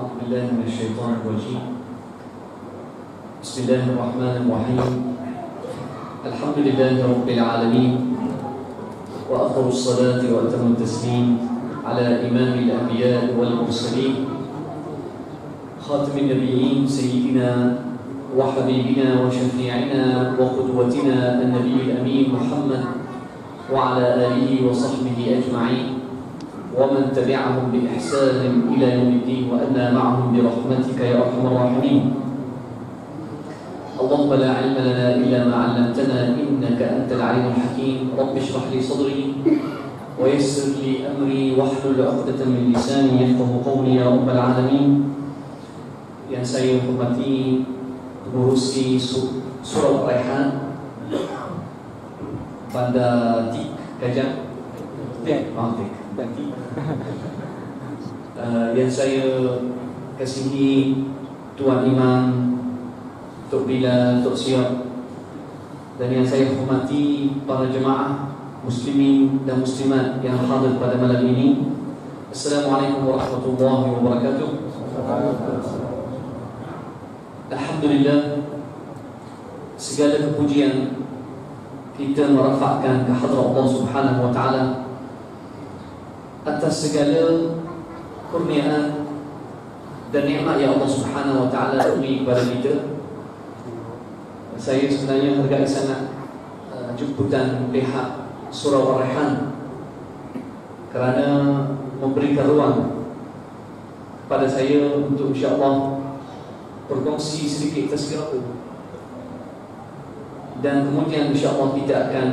أعوذ بالله من الشيطان الرجيم. بسم الله الرحمن الرحيم. الحمد لله رب العالمين، وأفضل الصلاة وأتم التسليم على إمام الأنبياء والمرسلين خاتم النبيين سيدنا وحبيبنا وشفيعنا وقدوتنا النبي الأمين محمد وعلى آله وصحبه أجمعين ومن تبعهم بإحسان إلى يوم الدين، وأنا معهم برحمتك يا أرحم الراحمين. اللهم لا علم لنا إلا ما علمتنا إنك أنت العليم الحكيم. رب اشرح لي صدري ويسر لي أمري واحلل عقدة من لساني يفقهوا قولي يا رب العالمين. Yang saya hormati pengurusi Surau Raihan Bandar Tik Gajah yang saya kasihi Tuan Imam, Tok Bilal, Tok Siap, dan yang saya hormati para jemaah muslimin dan muslimat yang hadir pada malam ini. Assalamualaikum warahmatullahi wabarakatuh. Alhamdulillah, segala kepujian kita merafakkan ke hadrat Allah Subhanahu wa taala atas segala kurniaan dan nikmat yang Allah Subhanahu wa taala beri kepada kita. Saya sebenarnya hargai sangat jemputan pihak Surau Raihan kerana memberikan ruang kepada saya untuk insya-Allah berkongsi sedikit tazkirah, dan kemudian insya-Allah kita akan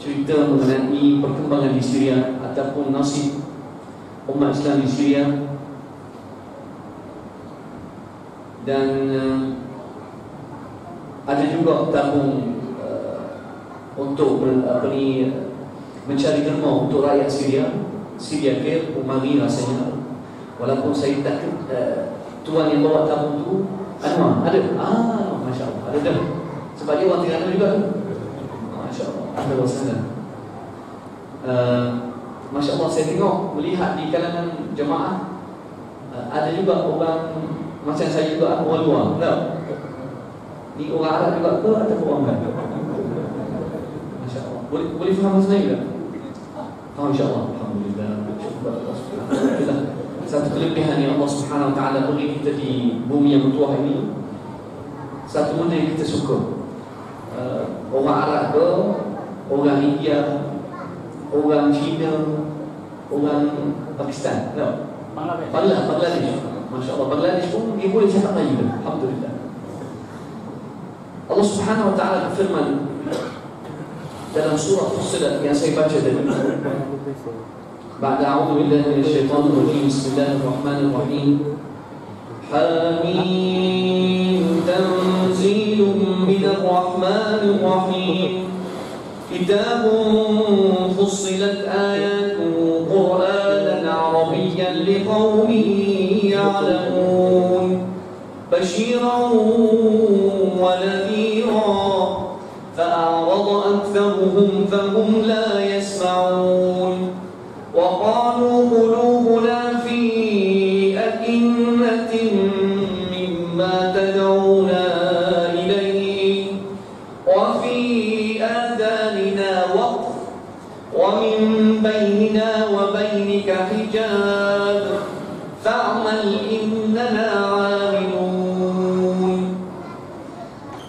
cerita mengenai perkembangan di Syria ataupun nasib umat Islam di Syria, dan ada juga tabung untuk mencari derma untuk rakyat Syria ke umari rasanya. Walaupun saya takut tuan yang bawa tabung tu Anwar ada, Masya Allah ada dah, sebab dia orang Terengganu juga. Masya Allah, ada wasana. Masya Allah, saya tengok melihat di kalangan jemaah ada juga orang macam saya juga, orang luar. Tak? Ni orang Arab juga ke atau orang kan? Masya Allah. Boleh faham bahasa Melayu tak? Insya Allah. Alhamdulillah. Alhamdulillah. Satu kelebihan yang Allah Subhanahu wa taala beri kita di bumi yang bertuah ini, satu benda yang kita suka. Orang Arab ke, orang India, orang Cina, orang Pakistan, no? Bangladesh. Masya Allah, Bangladesh pun dia boleh cakap Melayu. Alhamdulillah. Allah Subhanahu wa taala berfirman dalam surah Fussilat yang saya baca tadi. Ba'da a'udzu billahi minasyaitonir rajim. Bismillahirrahmanirrahim. Hamim, tanzilun minir rahmanir rahim. Kitabun fussilat ayatuhu Qur'anan Arabiyyan liqaumin ya'lamun. Basyiran wa nadhiran. فأعرض أكثرهم فهم لا يسمعون وقالوا قلوبنا في أكنة مما تدعونا إليه وفي آذاننا وقر ومن بيننا وبينك حجاب فاعمل إننا عاملون.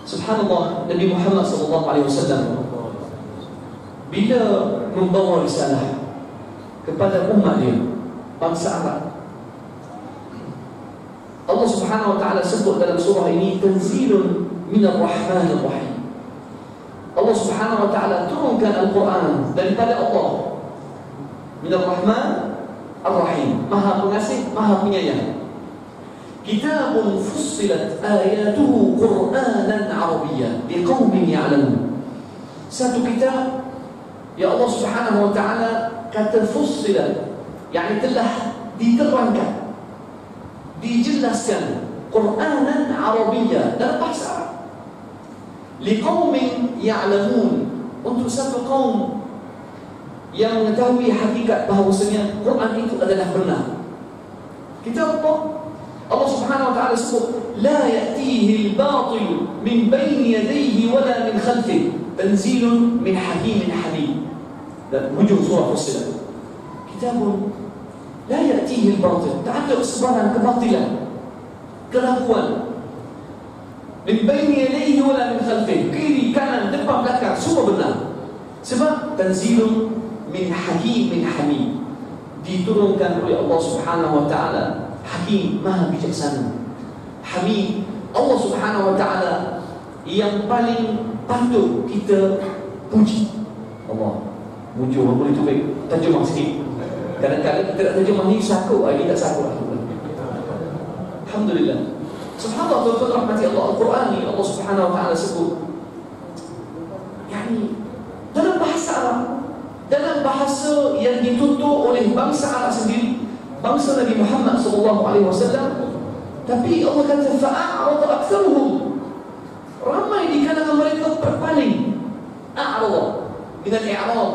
Subhanallah, Nabi Muhammad SAW bila membawa risalah kepada umat dia, bangsa Arab, Allah Subhanahu wa taala sebut dalam surah ini tanzilun minar rahmanir rahim. Allah Subhanahu wa taala turunkan Al-Quran daripada Allah, minar rahman ar-rahim, Maha Pengasih, Maha Penyayang. Kitabun fussilat ayatuhu Qur'anan Arabiyyan liqaumin ya'lamun. Satu kitab ya Allah Subhanahu wa taala kata fussilat, yakni telah diterangkan, dijelaskan Qur'anan Arabiyyan dalam bahasa Arab. Liqaumin ya'lamun, untuk satu kaum yang mengetahui hakikat bahawasanya Quran itu adalah benar. Kitab Allah Subhanahu wa taala sebut la ya'tihi al-batil min bayni yadayhi wala min khalfihi tanzilun min hakimin hamid. Dan hujung surah Fussilat. Kitabun la ya'tihi al-batil, tak ada sebarang kebatilan, keraguan. Min bayni yadayhi wala min khalfihi, kiri kanan depan belakang semua benar. Sebab tanzilun min hakimin hamid, diturunkan oleh Allah Subhanahu wa taala. Hakim, maha bijaksana. Hamid, Allah Subhanahu wa taala yang paling patut kita puji. Allah muncul apa itu baik, terjemah sikit. Kadang-kadang kita nak terjemah ni sakut, ini tak sakut. Alhamdulillah. Subhanallah, tuan-tuan rahmati Allah, Al-Quran ni Allah Subhanahu wa taala sebut yani dalam bahasa Arab, dalam bahasa yang ditutur oleh bangsa Arab sendiri, bangsa Nabi Muhammad SAW. Tapi Allah kata fa'a'rada aktsaruhum, ramai di kalangan mereka berpaling. A'rada min al-i'rad.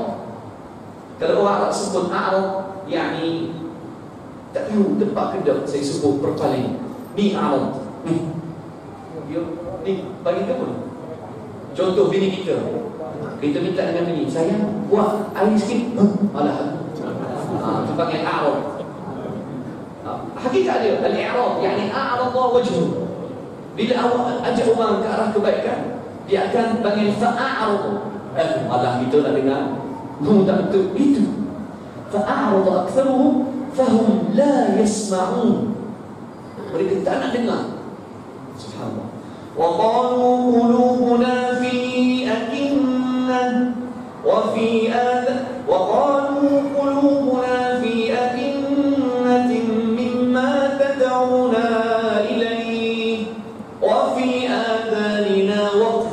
Kalau orang Arab sebut a'rad, yani tak tahu tempat kedap, saya sebut berpaling. Ni a'rad, ni bagi kamu. Contoh bini kita minta dengan bini, sayang buat air sikit. Alah, itu panggil a'rad. Hakikat dia al-i'rad, yani a'rada wajhu. Bila awak ajak orang ke arah kebaikan, dia akan panggil fa'a'rad. Alah, kita nak dengar, tak betul itu. Fa'a'rada aktsaruhum fahum la yasma'un, mereka tak nak dengar. Subhanallah. Wa qalu qulubuna fi akinnah wa fi adhan, wa qalu qulubuna fi akinnatin mimma tad'una ilayhi wa fi adhanina waqf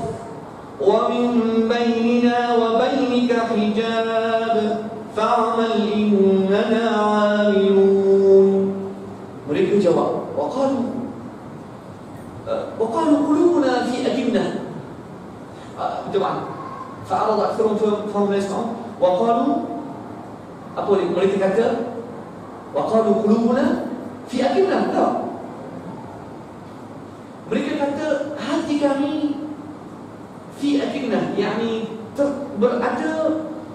wa min baynina wa baynika hijab fa'mal innana 'amilun. Mereka jawab, wa qalu qulubuna fi akinnah. Jemaah, fa'arada aktsaruhum fahum la yasma'un. Wa qalu, apa mereka kata? Wa qalu qulubuna fi akinnah. Tak. Mereka kata hati kami fi akinnah, yakni berada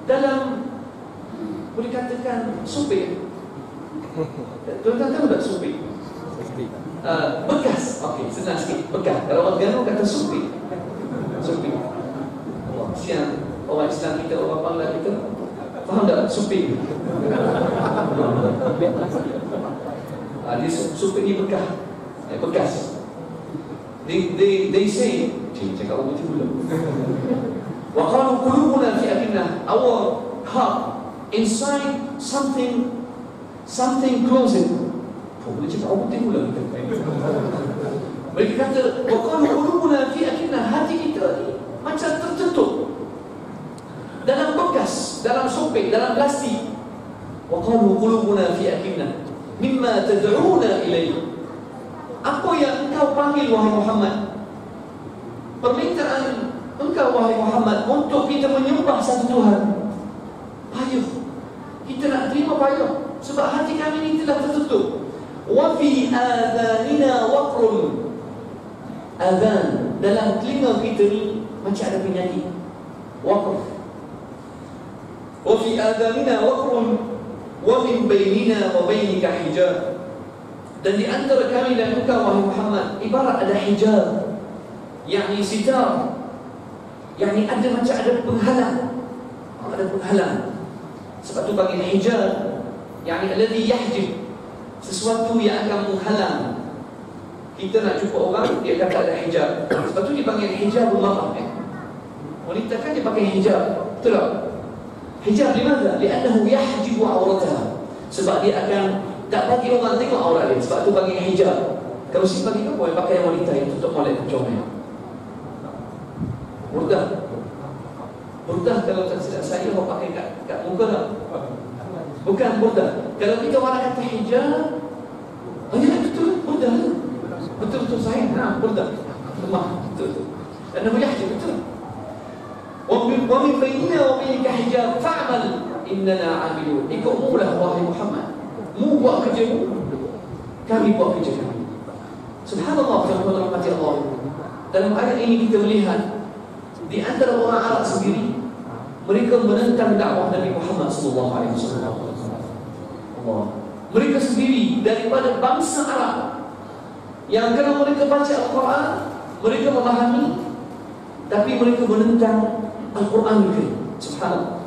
dalam, boleh katakan supir. Tuan-tuan tahu tak supir? Bekas. Okey, senang sikit. Bekas. Kalau orang Terengganu kata supir. Supir. Allah, siang orang Islam kita, orang Bangla kita faham tak supir? Dia supir ni bekas. Bekas. They say, cakap orang putih pula. Wa qalu qulubuna fi akinnah, our heart inside something closing. Boleh cakap orang putih pula kita. Mereka kata wa qalu qulubuna fi akinnah, hati kita ni macam tertutup dalam bekas, dalam supir, dalam plastik. Wa qalu qulubuna fi akinnah mimma tad'una ilayhi, apa yang engkau panggil wahai Muhammad, permintaan engkau wahai Muhammad untuk kita menyembah satu Tuhan, payah. Kita nak terima payah sebab hati kami ini telah tertutup. Wa fi adhanina waqrun, adhan dalam telinga kita ni macam ada penyakit. Waqr. Wa fi adhanina waqrun wa min bainina wa bainika hijab, dan di antara kami dan engkau wahai Muhammad ibarat ada hijab, yakni sitar, yakni ada macam ada penghalang. Ada penghalang. Sebab tu panggil hijab, yakni alladhi yahjib, sesuatu yang akan menghalang. Kita nak jumpa orang, dia kata ada hijab. Sebab tu dipanggil hijabul mar'ah. Wanita kan dia pakai hijab, betul tak? Hijab di mana? Li'annahu yahjibu awrataha, sebab dia akan tak bagi orang tengok aurat dia. Sebab tu panggil hijab. Kalau si bagi apa yang pakai wanita yang tutup molek comel? Burdah. Burdah kalau tak silap saya orang pakai kat muka tak? Bukan burdah. Kalau kita orang kata hijab, ya betul, burdah. Betul-betul saya, burdah. Lemah, betul-betul. Dan nama yahjib, betul. Wa min bainina wa bainika hijab fa'mal innana 'amilun. Ikut mulah wahai Muhammad, mu buat kerja mu. kami buat kerja kami. Subhanallah, tuan-tuan rahmati Allah. Dalam ayat ini kita melihat di antara orang Arab sendiri, mereka menentang dakwah Nabi Muhammad SAW. Allah. Mereka sendiri daripada bangsa Arab yang kalau mereka baca Al-Quran, mereka memahami, tapi mereka menentang Al-Quran mereka. Subhanallah.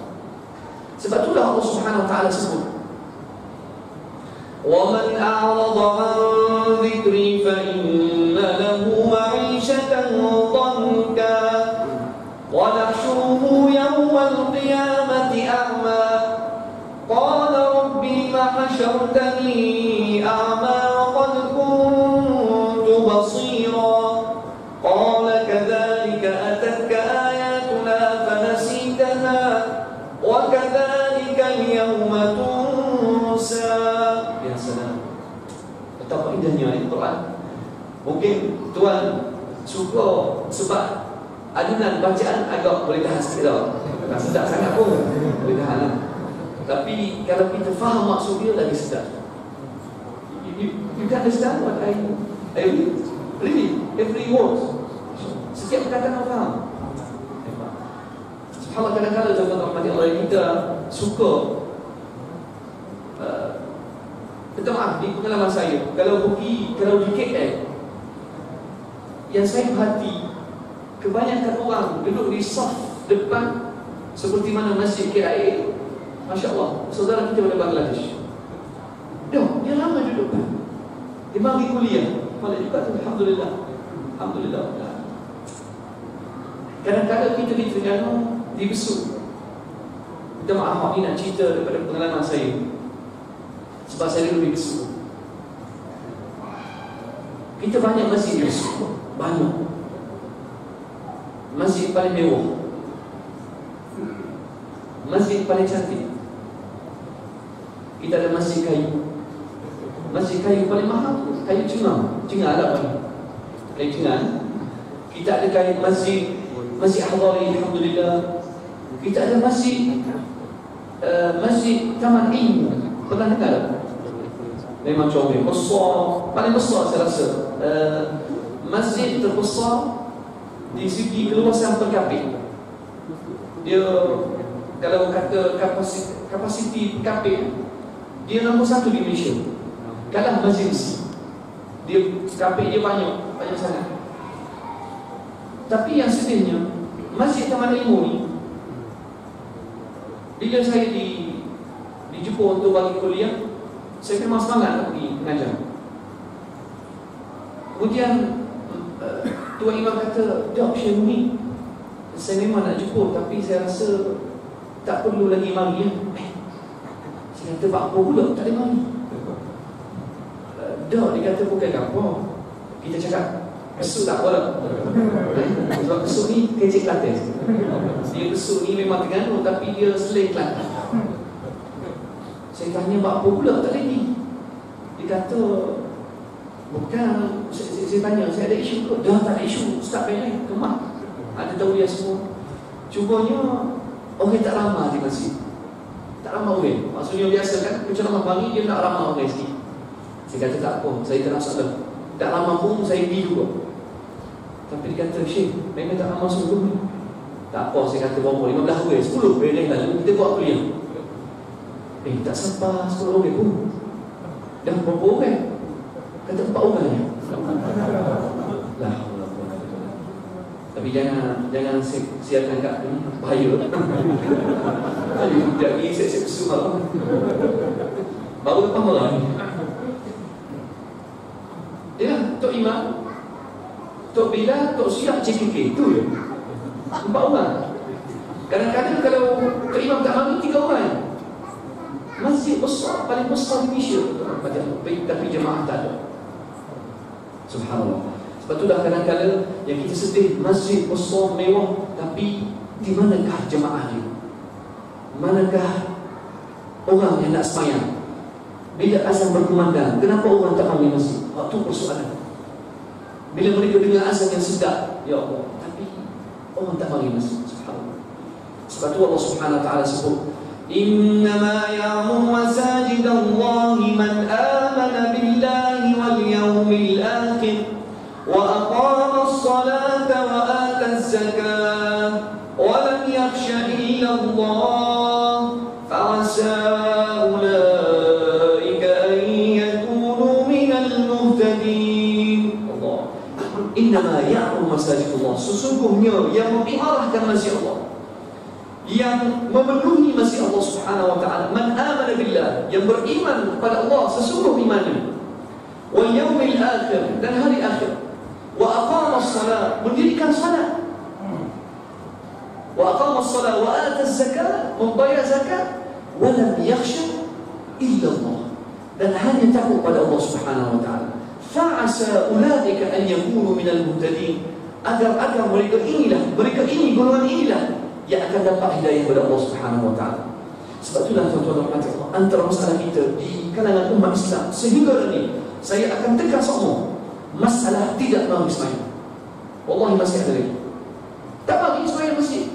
Sebab itulah Allah Subhanahu Wa Taala sebut, وَمَنْ أَعْرَضَ عَنْ ذِكْرِي فَإِنَّ لَهُ مَعِيشَةً ضَنكًا وَنَحْشُرُهُ يَوْمَ الْقِيَامَةِ أَعْمَى قَالَ رَبِّ لِمَ حَشَرْتَنِي أَعْمَى وَقَدْ كُنْتُ بَصِيرًا قَالَ كَذَلِكَ أَتَتْكَ آيَاتُنَا فَنَسِيتَهَا وَكَذَلِكَ الْيَوْمَ تُنْسَى. Ya salam. Betapa indahnya Al-Quran. Mungkin tuan suka sebab adunan bacaan agak boleh tahan sikit tau. Tak sedap sangat pun boleh tahan lah. Tapi kalau kita faham maksud dia lagi sedap. You can understand what I read? Really, every word. Setiap perkataan faham. Subhanallah, kadang-kadang tuan-tuan rahmati Allah, kita suka minta maaf, di pengalaman saya, kalau di KL, yang saya perhati, kebanyakan orang duduk di saf depan seperti mana masjid KIA. Masya Allah, saudara kita dari Bangladesh, dia lama duduk. Dia pergi kuliah, malah juga tu, Alhamdulillah. Alhamdulillah. Kadang-kadang kita di Terengganu dibesuk. Minta maaf, ini nak cerita daripada pengalaman saya, sebab saya lebih besuk. Kita banyak masjid besuk, banyak. Masjid paling mewah, masjid paling cantik. Kita ada masjid kayu. Masjid kayu paling mahal, kayu cengang ada paling kayu cengang. Kita ada kayu masjid Hadari, Alhamdulillah. Kita ada masjid Taman Ilmu. Pernah dengar? Memang comel, besar, paling besar saya rasa. Masjid terbesar di segi keluasan per kapita. Dia kalau kata kapasiti per kapita, dia nombor 1 di Malaysia. Kalah Masjid Mesir. Dia kapita dia banyak sangat. Tapi yang sedihnya, Masjid Taman Ilmu ni, bila saya dijumpa untuk bagi kuliah, saya memang semangat nak pergi mengajar. Kemudian Tuan Imam kata, "Jom Syekh Muni, saya memang nak jumpa, tapi saya rasa tak perlu lagi mari ya." Saya kata, "Pak apa pula tak ada mari?" Dia kata, "Bukan apa. Kita cakap besuk tak apa lah." Sebab besuk ni kecik Kelantan. Dia besuk ni memang Terengganu, tapi dia selain Kelantan. Saya tanya, "Pak apa pula tak lagi?" Dia kata, "Bukan." Saya tanya, "Saya ada isu ke?" "Dah tak ada isu, start lain kemak. Ada tahu dia semua." Cumanya orang tak ramah di masjid. Tak ramah orang. Maksudnya biasa kan, penceramah pagi dia tak ramah orang sikit. Saya kata, "Tak apa, saya tak masalah. Tak ramah pun saya pergi juga." Tapi dia kata, "Syekh, memang tak ramah sungguh ni." "Tak apa," saya kata, "berapa? 15 orang, 10 boleh lalu kita buat kuliah." Tak sampai 10 orang pun. Dah berapa orang? Kata 4 orang je. Lah, tapi jangan siarkan kat ni, bahaya. Jadi saya besuk malam. Baru lepas malam ni. Ya, Tok Imam, Tok Bilal, Tok Siap, CKK, itu je 4 orang. Kadang-kadang kalau Tok Imam tak mari 3 orang. Masjid besar, paling besar di Malaysia, tapi jemaah tak ada. Subhanallah. Sebab itulah kadang-kadang yang kita sedih, masjid besar, mewah, tapi di manakah jemaah dia? Manakah orang yang nak sembahyang? Bila azan berkumandang, kenapa orang tak mari masjid? Waktu persoalan. Bila mereka dengar azan yang sedap, ya Allah, tapi orang tak mari masjid. Subhanallah. Sebab itu Allah Subhanahu Wa Taala sebut, "Innama ya'muru masajid Allah man amana billahi masajidullah. Sesungguhnya yang mengimarahkan masjid Allah, yang memenuhi masjid Allah Subhanahu wa taala, man amana billah, yang beriman kepada Allah sesungguh imannya, wal yaumil akhir, dan hari akhir, wa aqama as-salat, mendirikan salat, wa aqama as-salat wa ata az-zakat, membayar zakat, wa lam yakhsha illa Allah, dan hanya takut pada Allah Subhanahu wa taala. Fa'asa ulaika an yakunu minal muhtadin, agar mereka ini golongan inilah yang akan dapat hidayah kepada Allah Subhanahu wa taala. Sebab itulah tuan-tuan dan puan-puan, antara masalah kita di kalangan umat Islam sehingga ini, saya akan tekan semua masalah tidak mau sembahyang. Wallahi masih ada lagi tak bagi sembahyang masjid.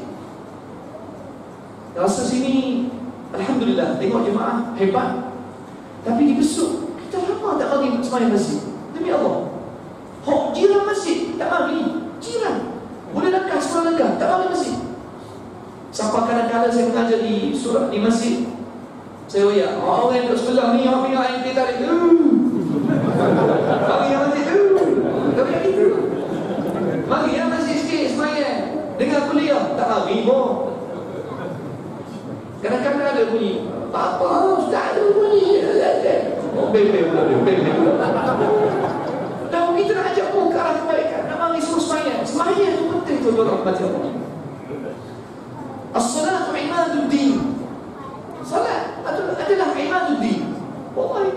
Rasa sini alhamdulillah tengok jemaah hebat, tapi di besok kita lama tak bagi sembahyang masjid. Demi Allah, jiran masjid tak bagi, jiran boleh langkah sekolah langkah tak bagi masjid. Sampai kadang-kadang saya mengajar di surah di masjid, saya waya orang yang duduk sebelah ni, orang yang kita tarik bagi yang masjid tapi yang itu bagi yang masjid sikit sembahyang dengan kuliah tak bagi pun. Kadang-kadang ada bunyi apa ustaz ada bunyi bebe pula. Tahu kita nak ajak pun ke arah kebaikan, nak bagi suruh sembahyang itu penting tuan-tuan dan puan-puan. As-salatu imaduddin, salat adalah imaduddin. Wallahi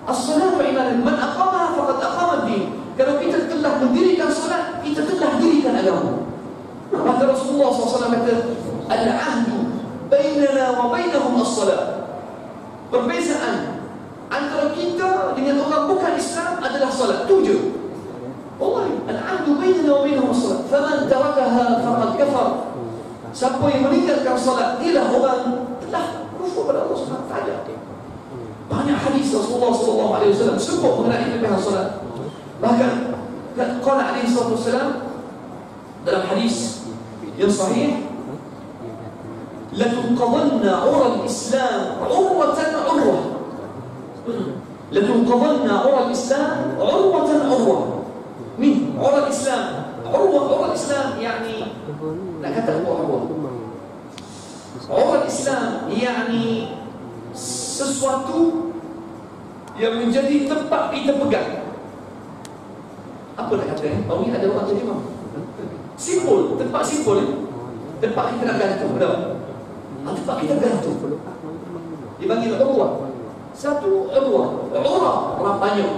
as-salatu imaduddin, man aqamaha faqad aqama ad-din. Kalau kita telah mendirikan salat, kita telah dirikan agama. Maka Rasulullah SAW kata, al-ahdu bainana wa bainahum as-salat. Perbezaan antara kita dengan orang bukan Islam adalah salat. Itu je. Wallahi, al-ahdu bainana wa bainahum as-salat. Faman tarakaha faqad kafar. Siapa yang meninggalkan salat, dialah orang telah kufur pada Allah Subhanahu wa taala. Banyak hadis Rasulullah SAW sebut mengenai kelebihan salat. Bahkan qala alaihi wasallam dalam hadis yang sahih, la tunqadanna 'ura al-islam 'urwatan 'urwah. La tunqadanna 'ura al-islam 'urwatan 'urwah. Min 'ura al-islam, 'urwa al-islam yani nak kata apa? 'Ura al-islam yani sesuatu yang menjadi tempat kita pegang. Apa nak kata? Baru ni ada orang terjemah. Simpul, tempat simpul. Tempat kita nak gantung, betul? Tempat kita gantung. Dia panggil urwah. Satu urwah, orang banyak.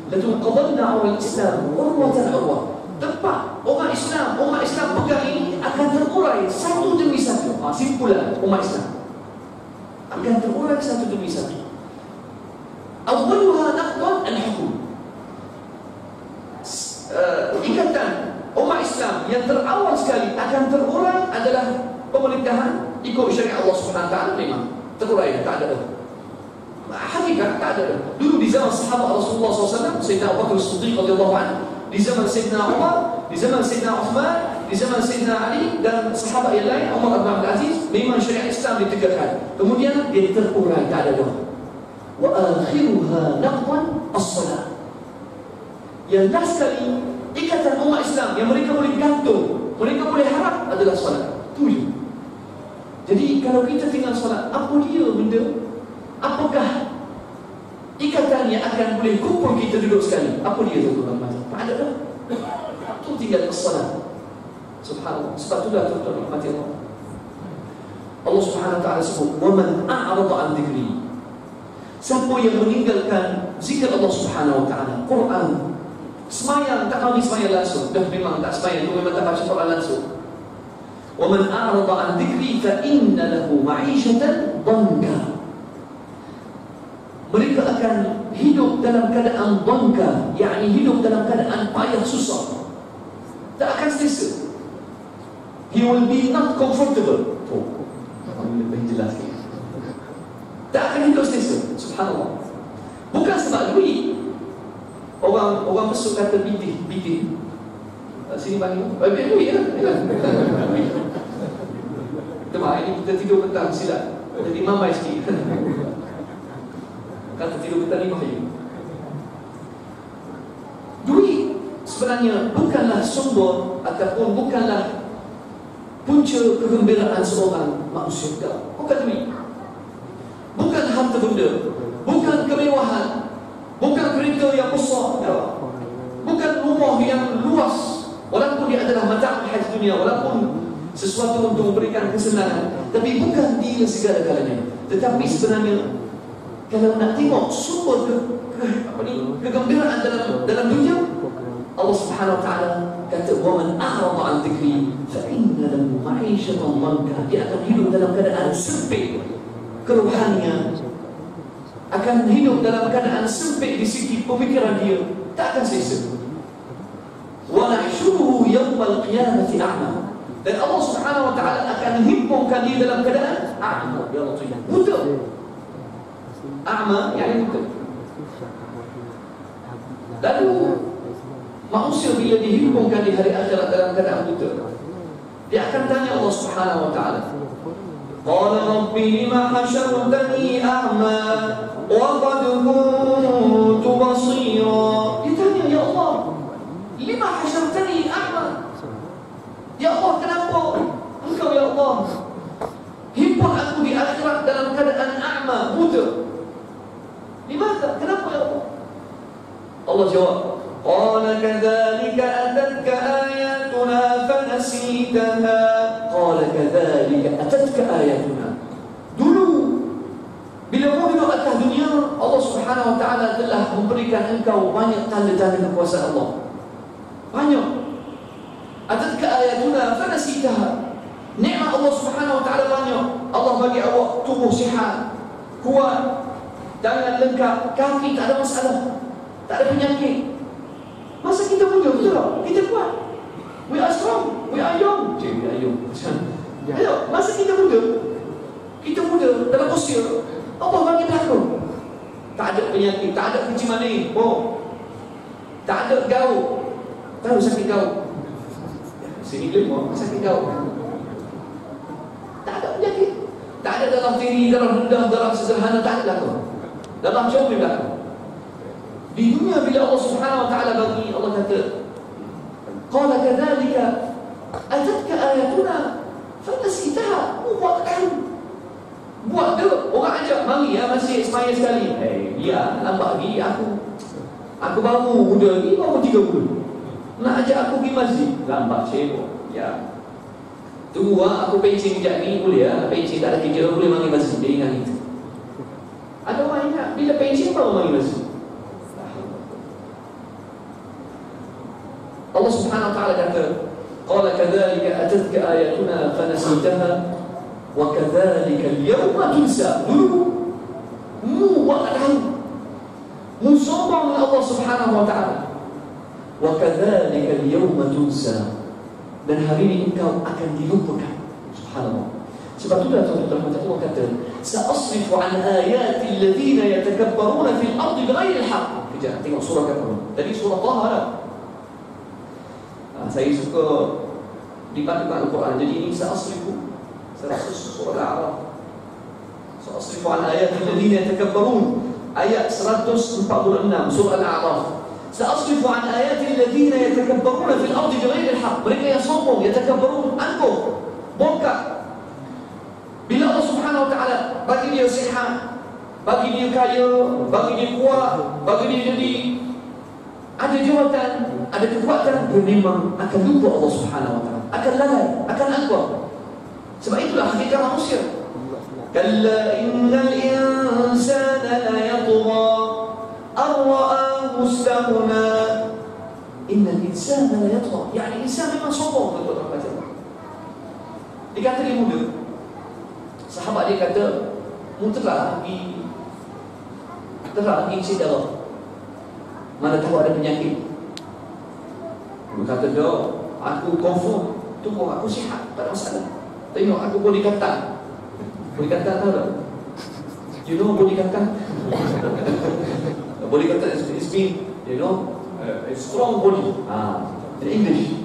La tunqadanna 'ura al-islam 'urwatan 'urwah. Tempat umat Islam pegang ini akan terurai satu demi satu. Simpulan umat Islam akan terurai satu demi satu. Awwaluha naqdan al-hukum. Ikatan umat Islam yang terawal sekali akan terurai adalah pemerintahan ikut syariat Allah Subhanahu wa taala. Memang terurai, tak ada hakikat, tak ada. Dulu di zaman sahabat Rasulullah SAW, Sayyidina Abu Bakar As-Siddiq radhiyallahu anhu, di zaman Sayyidina Umar, di zaman Sayyidina Uthman, di zaman Sayyidina Ali dan sahabat yang lain, Umar bin Abdul Aziz, memang syariat Islam ditegakkan. Kemudian dia terurai, tak ada dah. Wa akhiruha naqdan as-salat. Yang last sekali ikatan umat Islam yang mereka boleh gantung, mereka boleh harap adalah salat. Itu. Jadi kalau kita tinggal salat, apa dia benda? Apakah ikatan yang akan boleh kumpul kita duduk sekali? Apa dia tuan-tuan? Tak ada dah. Itu tinggal salat. Subhanallah. Sebab itulah tuan-tuan rahmati Allah, Allah Subhanahu wa taala sebut, "Wa man a'rada 'an dzikri." Siapa yang meninggalkan zikir Allah Subhanahu wa taala, Quran, semayang tak bagi semayang langsung, dah memang tak semayang, itu memang tak baca Quran langsung. Wa man a'rada 'an dzikri fa inna lahu ma'ishatan dhanka. Mereka akan hidup dalam keadaan dhanka, yakni hidup dalam keadaan payah susah. Tak akan selesa. He will be not comfortable. Lebih jelas lagi. Tak akan hidup selesa. Subhanallah. Bukan sebab duit. Orang besok kata bitih. Sini panggil duit lah. Teman, ini kita tidur petang silap. Jadi mamai sikit. Kata tidur petang ni bahaya. Duit sebenarnya bukanlah sumber ataupun bukanlah punca kegembiraan seorang manusia. Bukan demi. Bukan harta benda, bukan kemewahan, bukan kereta yang besar, bukan rumah yang luas, walaupun dia adalah mata' haji dunia, walaupun sesuatu untuk memberikan kesenangan, tapi bukan dia segala-galanya. Tetapi sebenarnya kalau nak tengok sumber kegembiraan dalam dunia, Allah Subhanahu wa taala kata, "Wa man a'rada 'an dzikri fa inna lahu ma'isyatan dhanka." Dia akan hidup dalam keadaan sempit kerohanian, akan hidup dalam keadaan sempit di segi pemikiran dia, tak akan selesa. Wa nahsyuruhu yawmal qiyamati a'ma. Dan Allah Subhanahu wa taala akan himpunkan dia dalam keadaan a'ma, ya Allah, buta. A'ma yani buta. Lalu manusia bila dihimpunkan di hari akhirat dalam keadaan buta, dia akan tanya Allah Subhanahu wa taala, qala rabbi lima hasyartani a'ma wa qad kuntu basira. Dia tanya, ya Allah, lima hasyartani a'ma, ya Allah, kenapa engkau ya Allah himpun aku di akhirat dalam keadaan a'ma, buta? Limadha? Kenapa ya Allah? Allah jawab, qala kadzalika atatka ayatuna fanasitaha. Qala kadzalika atatka ayatuna. Dulu bila mu hidup atas dunia, Allah Subhanahu wa taala telah memberikan engkau banyak tanda-tanda kekuasaan Allah. Banyak. Atatka ayatuna fanasitaha. Nikmat Allah Subhanahu wa taala banyak. Allah bagi awak tubuh sihat, kuat, tangan lengkap, kaki tak ada masalah, tak ada penyakit. Masa kita muda, betul tak? Kita kuat. We are strong, we are young. We are young. Ayo, masa kita muda dalam usia, Allah bagi belakang. Tak ada penyakit, tak ada kencing manis, tak ada gaul. Tahu sakit gaul? Sini lemah, sakit gaul. Tak ada penyakit, tak ada dalam tinggi, dalam rendah, dalam sederhana, tak ada belakang. Dalam jauh di belakang. Di dunia bila Allah Subhanahu wa taala bagi, Allah kata, qala kadzalika atatka ayatuna fanasitaha. Buat kan, buat dia, orang ajak mari ya masjid semaya sekali. Dia nampak lagi aku baru muda ni, baru 30. Nak ajak aku pergi masjid, lambat sibuk. Ya. Tunggu aku pencing sekejap ni, boleh ya? Pencing tak ada kerja, boleh mari masjid. Dia ingat itu. Ada orang ingat bila pencing baru mari masjid. Allah Subhanahu wa taala kata, qala kadzalika atatka ayatuna fanasitaha wa kadzalika al-yawma tunsa. Dulu mu buat tahu, mu sombong dengan Allah Subhanahu wa taala. Wa kadzalika al-yawma tunsa. Dan hari ini engkau akan dilupakan. Subhanallah. Sebab itulah tuan-tuan Allah kata, sa'asrifu an ayati alladhina yatakabbaruna fil ardi bighairi al-haq. Kejap tengok surah apa? Tadi surah Taha lah. Saya suka dipadukan Al-Quran. Jadi ini sa'asrifu 100 surah Al-A'raf. Sa'asrifu an ayati alladhina yatakabbarun, ayat 146 surah Al-A'raf. Sa'asrifu an ayati alladhina yatakabbaruna fil ardi bighairi al-haq. Mereka yang sombong, yatakabbarun, angkuh, bongkar. Bila Allah Subhanahu wa taala bagi dia sihat, bagi dia kaya, bagi dia kuat, bagi dia jadi ada jawatan, ada kekuatan, dia memang akan lupa Allah Subhanahu wa taala, akan lalai, akan angkuh. Sebab itulah hakikat manusia. Kalla innal insana la yatgha ar-ra'ahu istaghna. Innal insana la yatgha, yani insan memang sombong, betul tak kata. Dia kata dia muda. Sahabat dia kata, mu telah pergi sidara, mana tahu ada penyakit. Dia kata, dah, aku confirm, tunggu aku sihat, tak ada masalah. Tengok aku boleh kata. Boleh kata tahu tak? You know boleh kata? Boleh kata it's mean, you know, a strong body. In English.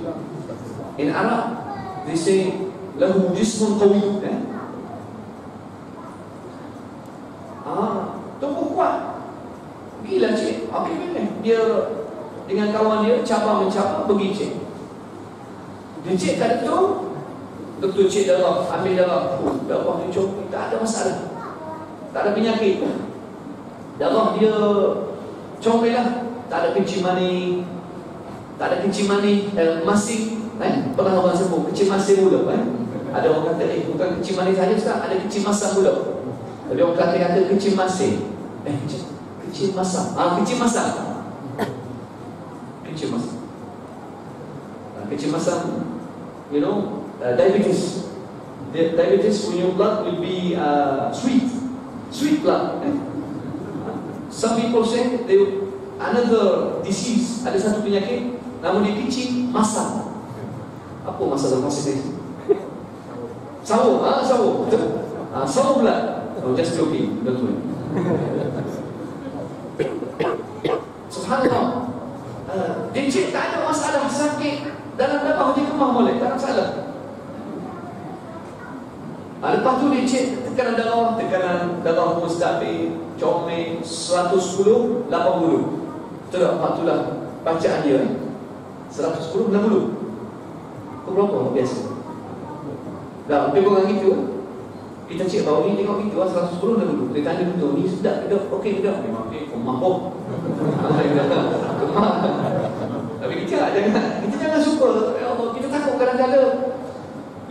In Arab, they say lahu jismun qawi. Tubuh kuat. Gila cik. Okey, dia dengan kawan dia, cabar-mencabar, pergi cek. Dia cek kat doktor cek darah, ambil darah. Darah dia coklat, tak ada masalah, tak ada penyakit. Darah dia comel lah, tak ada kencing manis, tak ada kencing manis, masing, pernah orang sebut kencing masing mulut, Ada orang kata, bukan kencing manis saja Ustaz, ada kencing masam mulut. Tapi orang kata kencing masing, kencing masam, kencing masam, kencing masam, kencing masam, you know, diabetes. Diabetes when your blood will be sweet blood. Some people say another disease, ada satu penyakit, namun dia kencing masam. Apa masalah masam itu? Sawo, sawo, betul. Sawo blood. Oh, just joking, don't worry. Subhanallah. Dia cek tak ada masalah sakit dalam darah dia kemah boleh, tak ada masalah. Lepas tu dia cek tekanan darah mustabil, comel 110, 80. Betul tak? Lepas tu lah bacaan dia 110, 60. Itu berapa biasa? Dah, lebih kurang gitu. Kita cek bawah ni, tengok gitu 110, 60. Dia tanya betul, ni sedap ke tak? Okey ke tak? Memang okey, kemah pun. Kemah. Tapi kita jangan suka. Ya Allah, kita takut kadang-kadang.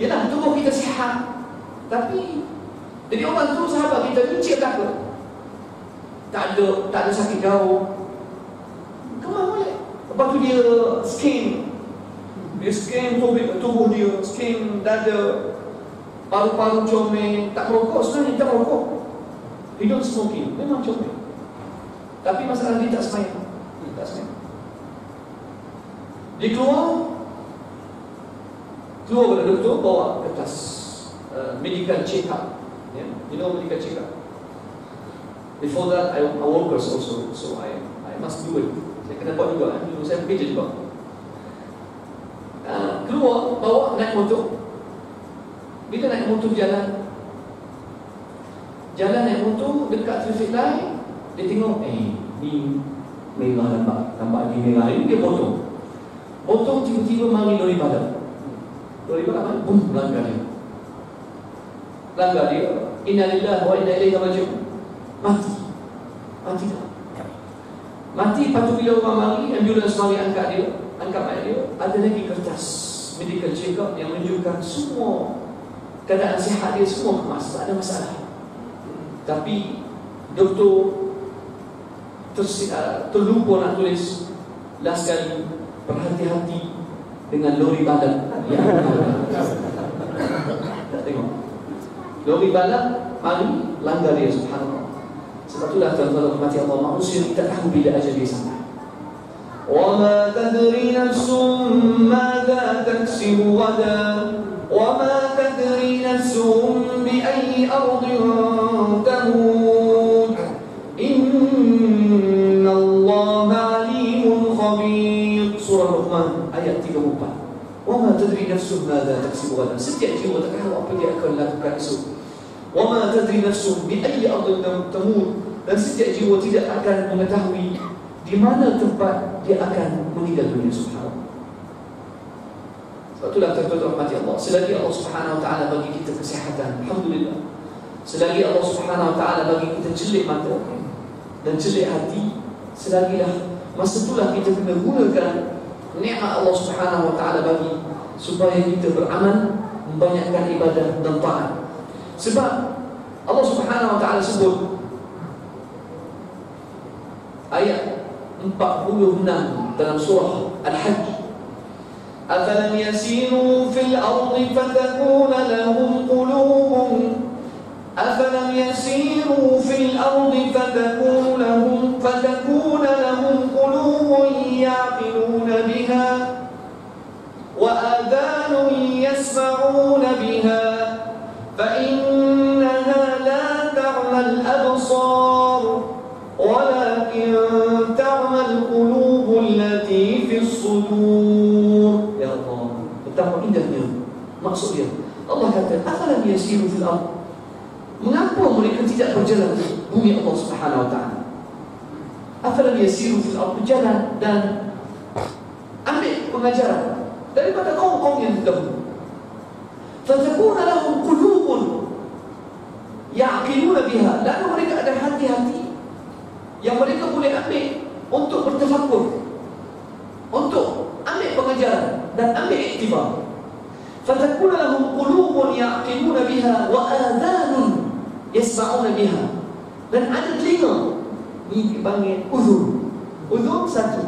Yalah, tubuh kita sihat. Tapi jadi orang tu sahabat kita ni cik takut. Tak ada sakit jauh. Kemana boleh? Lepas tu dia scan tubuh dia, scan dada, paru-paru comel, tak merokok, sebenarnya tak merokok. He don't smoking, memang comel. Tapi masalah dia tak semayang. Dia keluar pada doktor, bawa kertas medical check-up. Yeah? You know medical check-up. Before that, I workers also, so I must do it. Saya kena buat juga, saya bekerja juga. Keluar, bawa naik motor. Bila naik motor jalan naik motor dekat traffic light, dia tengok, ni merah, nampak ni merah, ini dia potong tiba-tiba mari lori balap mana? Bum, langgar dia. Innalillahi wa inna ilaihi raji'un. Mati. Lepas tu bila orang mari, ambulans mari angkat mayat dia, ada lagi kertas medical check-up yang menunjukkan semua keadaan sihat dia, semua kemas, tak ada masalah. Tapi doktor terlupa nak tulis last kali, berhati-hati dengan lori balap. Tak tengok lori balap, mari langgar dia, subhanallah. Sebab itulah tuan-tuan rahmati Allah, manusia tidak tahu bila ajal dia sampai. وَمَا تَدْرِي نَفْسٌ مَاذَا تَكْسِبُ غَدًا وَمَا تَدْرِي نَفْسٌ بِأَيِّ أَرْضٍ تَمُوتُ إِنَّ اللَّهَ عَلِيمٌ خَبِيرٌ. Surah Luqman ayat 34. وَمَا تَدْرِي نَفْسٌ مَاذَا تَكْسِبُ غَدًا. Setiap jiwa tak tahu apa dia akan lakukan esok. وَمَا تَدْرِي نَفْسٌ بِأَيِّ أَرْضٍ تَمُوتُ. Dan setiap jiwa tidak akan mengetahui di mana tempat dia akan meninggal dunia, subhanallah. Sebab itulah tuan-tuan rahmati Allah, selagi Allah Subhanahu wa taala bagi kita kesihatan, alhamdulillah. Selagi Allah Subhanahu wa taala bagi kita celik mata dan celik hati, selagilah masa itulah kita kena gunakan nikmat Allah Subhanahu wa taala bagi supaya kita beramal, membanyakkan ibadah dan taat. Sebab Allah Subhanahu wa taala sebut ayat 46 dalam surah Al-Hajj, أَفَلَمْ يَسِيرُوا فِي الْأَرْضِ فَتَكُونَ لَهُمْ قُلُوبٌ أَفَلَمْ يَسِيرُوا فِي الْأَرْضِ فَتَكُونَ لَهُمْ قُلُوبٌ يَعْقِلُونَ بِهَا وَآذَانٌ يَسْمَعُونَ بِهَا فَإِنَّهَا لَا تَعْمَى الْأَبْصَارُ وَلَكِنْ تَعْمَى الْقُلُوبُ الَّتِي فِي الصُّدُورِ. Ya Allah, betapa indahnya maksud dia. Allah kata, أَفَلَمْ يَسِيرُوا فِي الْأَرْضِ. Mengapa mereka tidak berjalan di bumi Allah Subhanahu wa taala? أَفَلَمْ يَسِيرُوا فِي الْأَرْضِ, berjalan dan ambil pengajaran daripada kaum-kaum yang terdahulu. Fatakuna lahum qulubun ya'qiluna biha, lalu mereka ada hati-hati yang mereka boleh ambil untuk bertafakur, untuk ambil pengajaran dan ambil iktibar. Fatakuna lahum qulubun ya'qiluna biha wa adhanun yasma'una biha, dan ada telinga, ni dipanggil uzun. Uzun satu,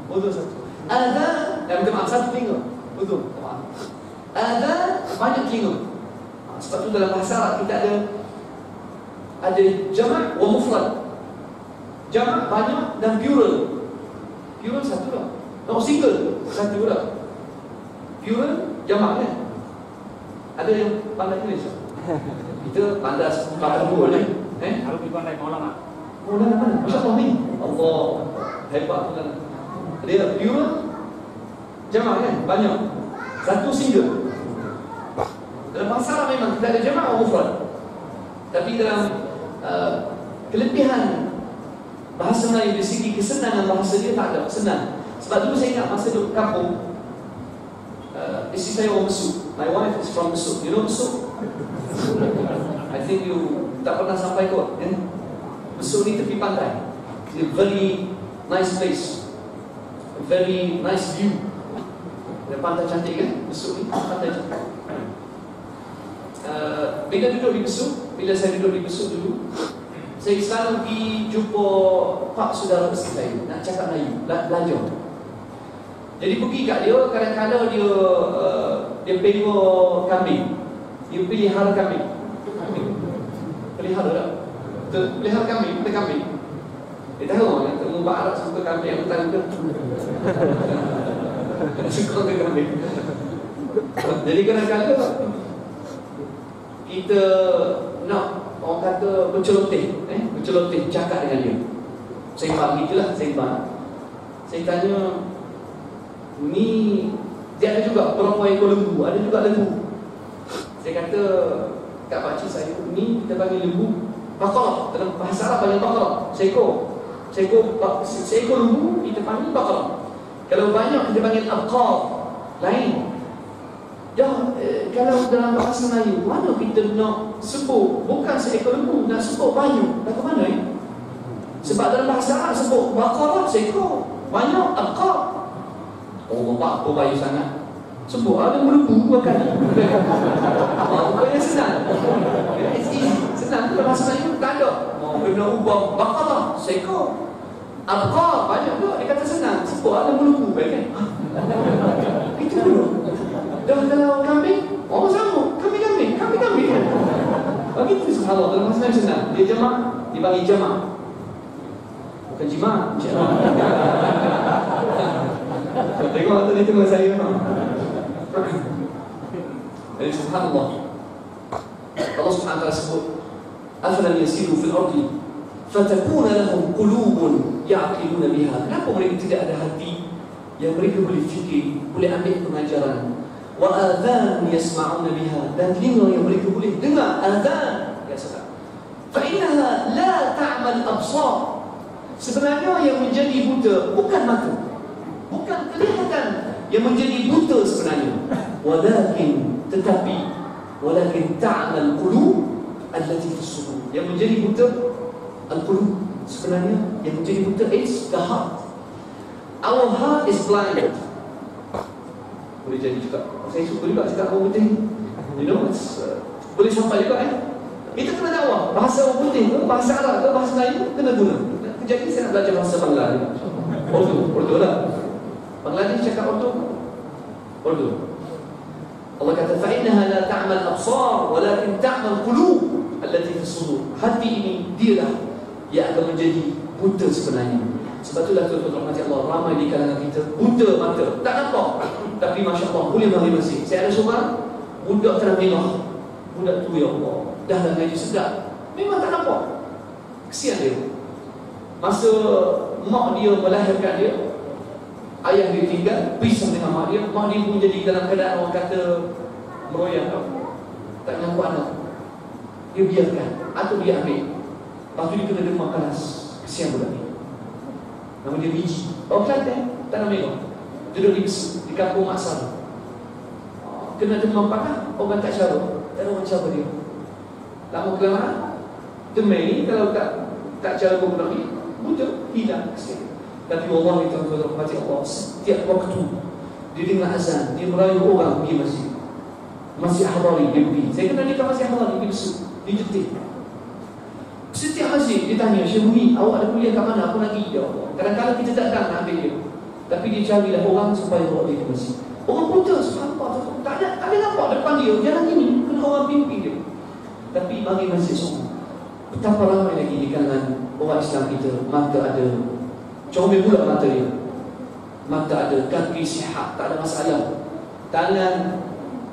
uzun satu. Adhan, maaf, satu telinga. Uzun, maaf. Adhan, banyak telinga. Sebab tu dalam bahasa Arab kita ada jamak wa mufrad. Jamak banyak dan plural. Plural satu lah. No, single satu lah. Plural jamak kan. Ada yang pandai tulis. Kita pandai dua ni. Harus dipandai maulana. Maulana mana? Masya-Allah ni. Allah hebat kan. Dia plural jamak kan, banyak. Satu single. Dalam bahasa Arab memang kita ada jamak atau mufrad. Tapi dalam kelebihan bahasa Melayu dari segi kesenangan bahasa dia tak ada, senang. Sebab dulu saya ingat masa duduk kampung, isteri saya orang Mesut. My wife is from Mesut. You know Mesut? I think you tak pernah sampai kot, ya? Mesut ni tepi pantai. It's a very nice place, a very nice view. Ada pantai cantik kan? Mesut ni pantai cantik. Bila duduk di Mesut, bila saya duduk di Mesut dulu, saya selalu pergi jumpa pak saudara isteri saya nak cakap Melayu, belajar. Jadi pergi kat dia, kadang-kadang dia pelihara kambing. Dia pelihara kambing. Pelihara tak? Pelihara kambing, ada kambing. Dia tahu kan, temu Pak Arab suka kambing yang petang ke? Suka ke kambing. Jadi kadang-kadang kita nak, orang kata berceloteh, berceloteh cakap dengan dia. Sembang gitulah, sembang. Saya tanya, ni dia ada juga berapa ekor lembu, ada juga lembu. Saya kata kat pakcik saya, ni kita panggil lembu baqarah. Dalam bahasa Arab panggil baqarah, seekor lembu kita panggil baqarah. Kalau banyak kita panggil abqar, lain. Kalau dalam bahasa Melayu, mana kita nak sebut bukan seekor lembu, nak sebut banyak, dah ke mana ya? Sebab dalam bahasa Arab sebut baqarah seekor, banyak abqar. Oh, bapak apa bayu sangat? Sebut ada lembu bukan? Bukannya senang. It's easy, senang. Dalam bahasa Melayu tak ada. Kena ubah baqarah seekor, abqar banyak pula, dia kata senang. Sebut ada lembu kan? Itu dulu. Dan kalau kambing, orang sama, kambing. Begitu subhanallah, dalam bahasa Melayu senang. Dia jamak, dipanggil jamak. Bukan jimat. Tengok tu dia tengok saya. Jadi subhanallah, Allah subhanahu wa ta'ala sebut, afalam yasiru fil ardi fatakuna lahum qulubun ya'qiluna biha. Kenapa mereka tidak ada hati yang mereka boleh fikir, boleh ambil pengajaran? Wa adhan yasma'una biha, dan telinga yang mereka boleh dengar. Adhan, ya saudara, fa innaha la ta'mal absar. Sebenarnya yang menjadi buta bukan mata, bukan kelihatan yang menjadi buta sebenarnya, walakin ta'mal qulub allati fi sudur. Yang menjadi buta al-qulub, sebenarnya yang menjadi buta is the heart. Our heart is blind. Boleh jadi juga. Saya suka juga cakap orang putih. You know, boleh sampai juga Kita kena dakwah. Bahasa orang putih ke, bahasa Arab ke, bahasa Melayu, kena guna. Jadi saya nak belajar bahasa Bangladesh. Urdu lah. Bangladesh cakap Urdu. Allah kata, فَإِنَّهَا لَا تَعْمَلْ أَبْصَارُ وَلَكِنْ تَعْمَلْ قُلُوبُ الَّتِي فِي الصُّدُورِ. Hati ini dialah yang akan menjadi buta sebenarnya. Sebab itulah tuan-tuan rahmati Allah, ramai di kalangan kita buta mata, tak nampak, tapi Masya Allah boleh mari masjid. Saya ada seorang budak terang-terang, budak tu ya Allah, dah ngaji sedap, memang tak nampak. Kesian dia. Masa mak dia melahirkan dia, ayah dia tinggal, pisah dengan mak dia pun jadi dalam keadaan orang kata meroyak, tak nampak anak. Dia biarkan, atau dia ambil. Lepas tu dia kena demam keras. Kesian budak ni. Nama dia Biji. Orang Kelantan, tanam melon. Duduk di Besut, di kampung Maksar. Kena demam panas, orang tak cara. Tak ada orang cara dia. Lama kelamaan, demam ni kalau tak cara guna ni, buta, hilang sikit. Tapi Allah itu rahmati Allah. Setiap waktu dia dengar azan, dia merayu orang pergi masjid. Masjid Hadari dia pergi. Saya kenal dia kat Masjid Hadari di Besut, di Jetik. Setiap masjid dia tanya, Syekh Muni, awak ada kuliah kat mana? Aku nak pergi. Ya Allah. Kadang-kadang kita tak nak ambil dia, tapi dia carilah orang supaya bawa dia ke masjid. Orang buta, subhanallah, tak ada nampak depan dia, jalan ini kena orang pimpin dia. Tapi bagi masjid semua, betapa ramai lagi di kalangan orang Islam kita, mata ada, comel pula mata dia, mata ada, kaki sihat, tak ada masalah, tangan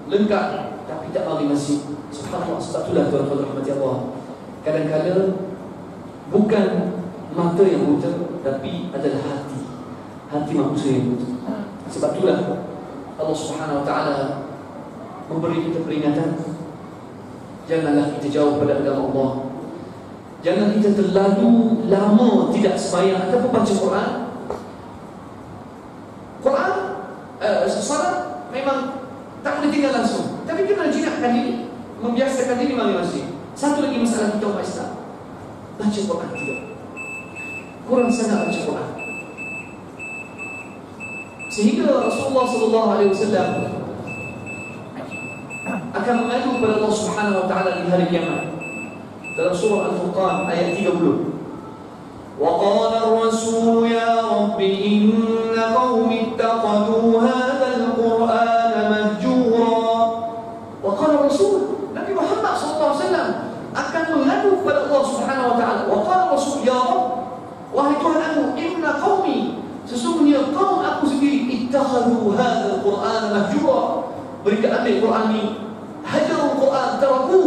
lengkap, tapi tak bagi masjid. Subhanallah, sebab itulah tuan-tuan rahmati Allah, kadang-kadang bukan mata yang buta, tapi adalah hati manusia yang buta. Sebab itulah Allah Subhanahu Wa Taala memberi kita peringatan, janganlah kita jauh pada agama Allah. Jangan kita terlalu lama tidak sembahyang ataupun baca Quran. Salat memang tak boleh tinggal langsung, tapi kena jinakkan diri, membiasakan diri mari masjid. Satu lagi masalah kita umat Islam, baca Quran tidak. Kurang sangat baca Quran. Sehingga Rasulullah SAW akan mengadu kepada Allah Subhanahu Wa Taala di hari kiamat. Dalam surah Al-Furqan ayat 30. Wa qala ar-rasul ya rabbi inna qaumi ittakhadhu hadzal qur'ana mahjura. Wa qala rasul Nabi Muhammad SAW akan mengadu kepada Allah Subhanahu Wa Taala. Wa qala rasul ya rabb, wahai Tuhan aku, inna qaumi, sesungguhnya kaum aku sendiri, ittakhadhu hadzal qur'ana mahjura, mereka ambil Quran ni, hajarul Quran, taraku.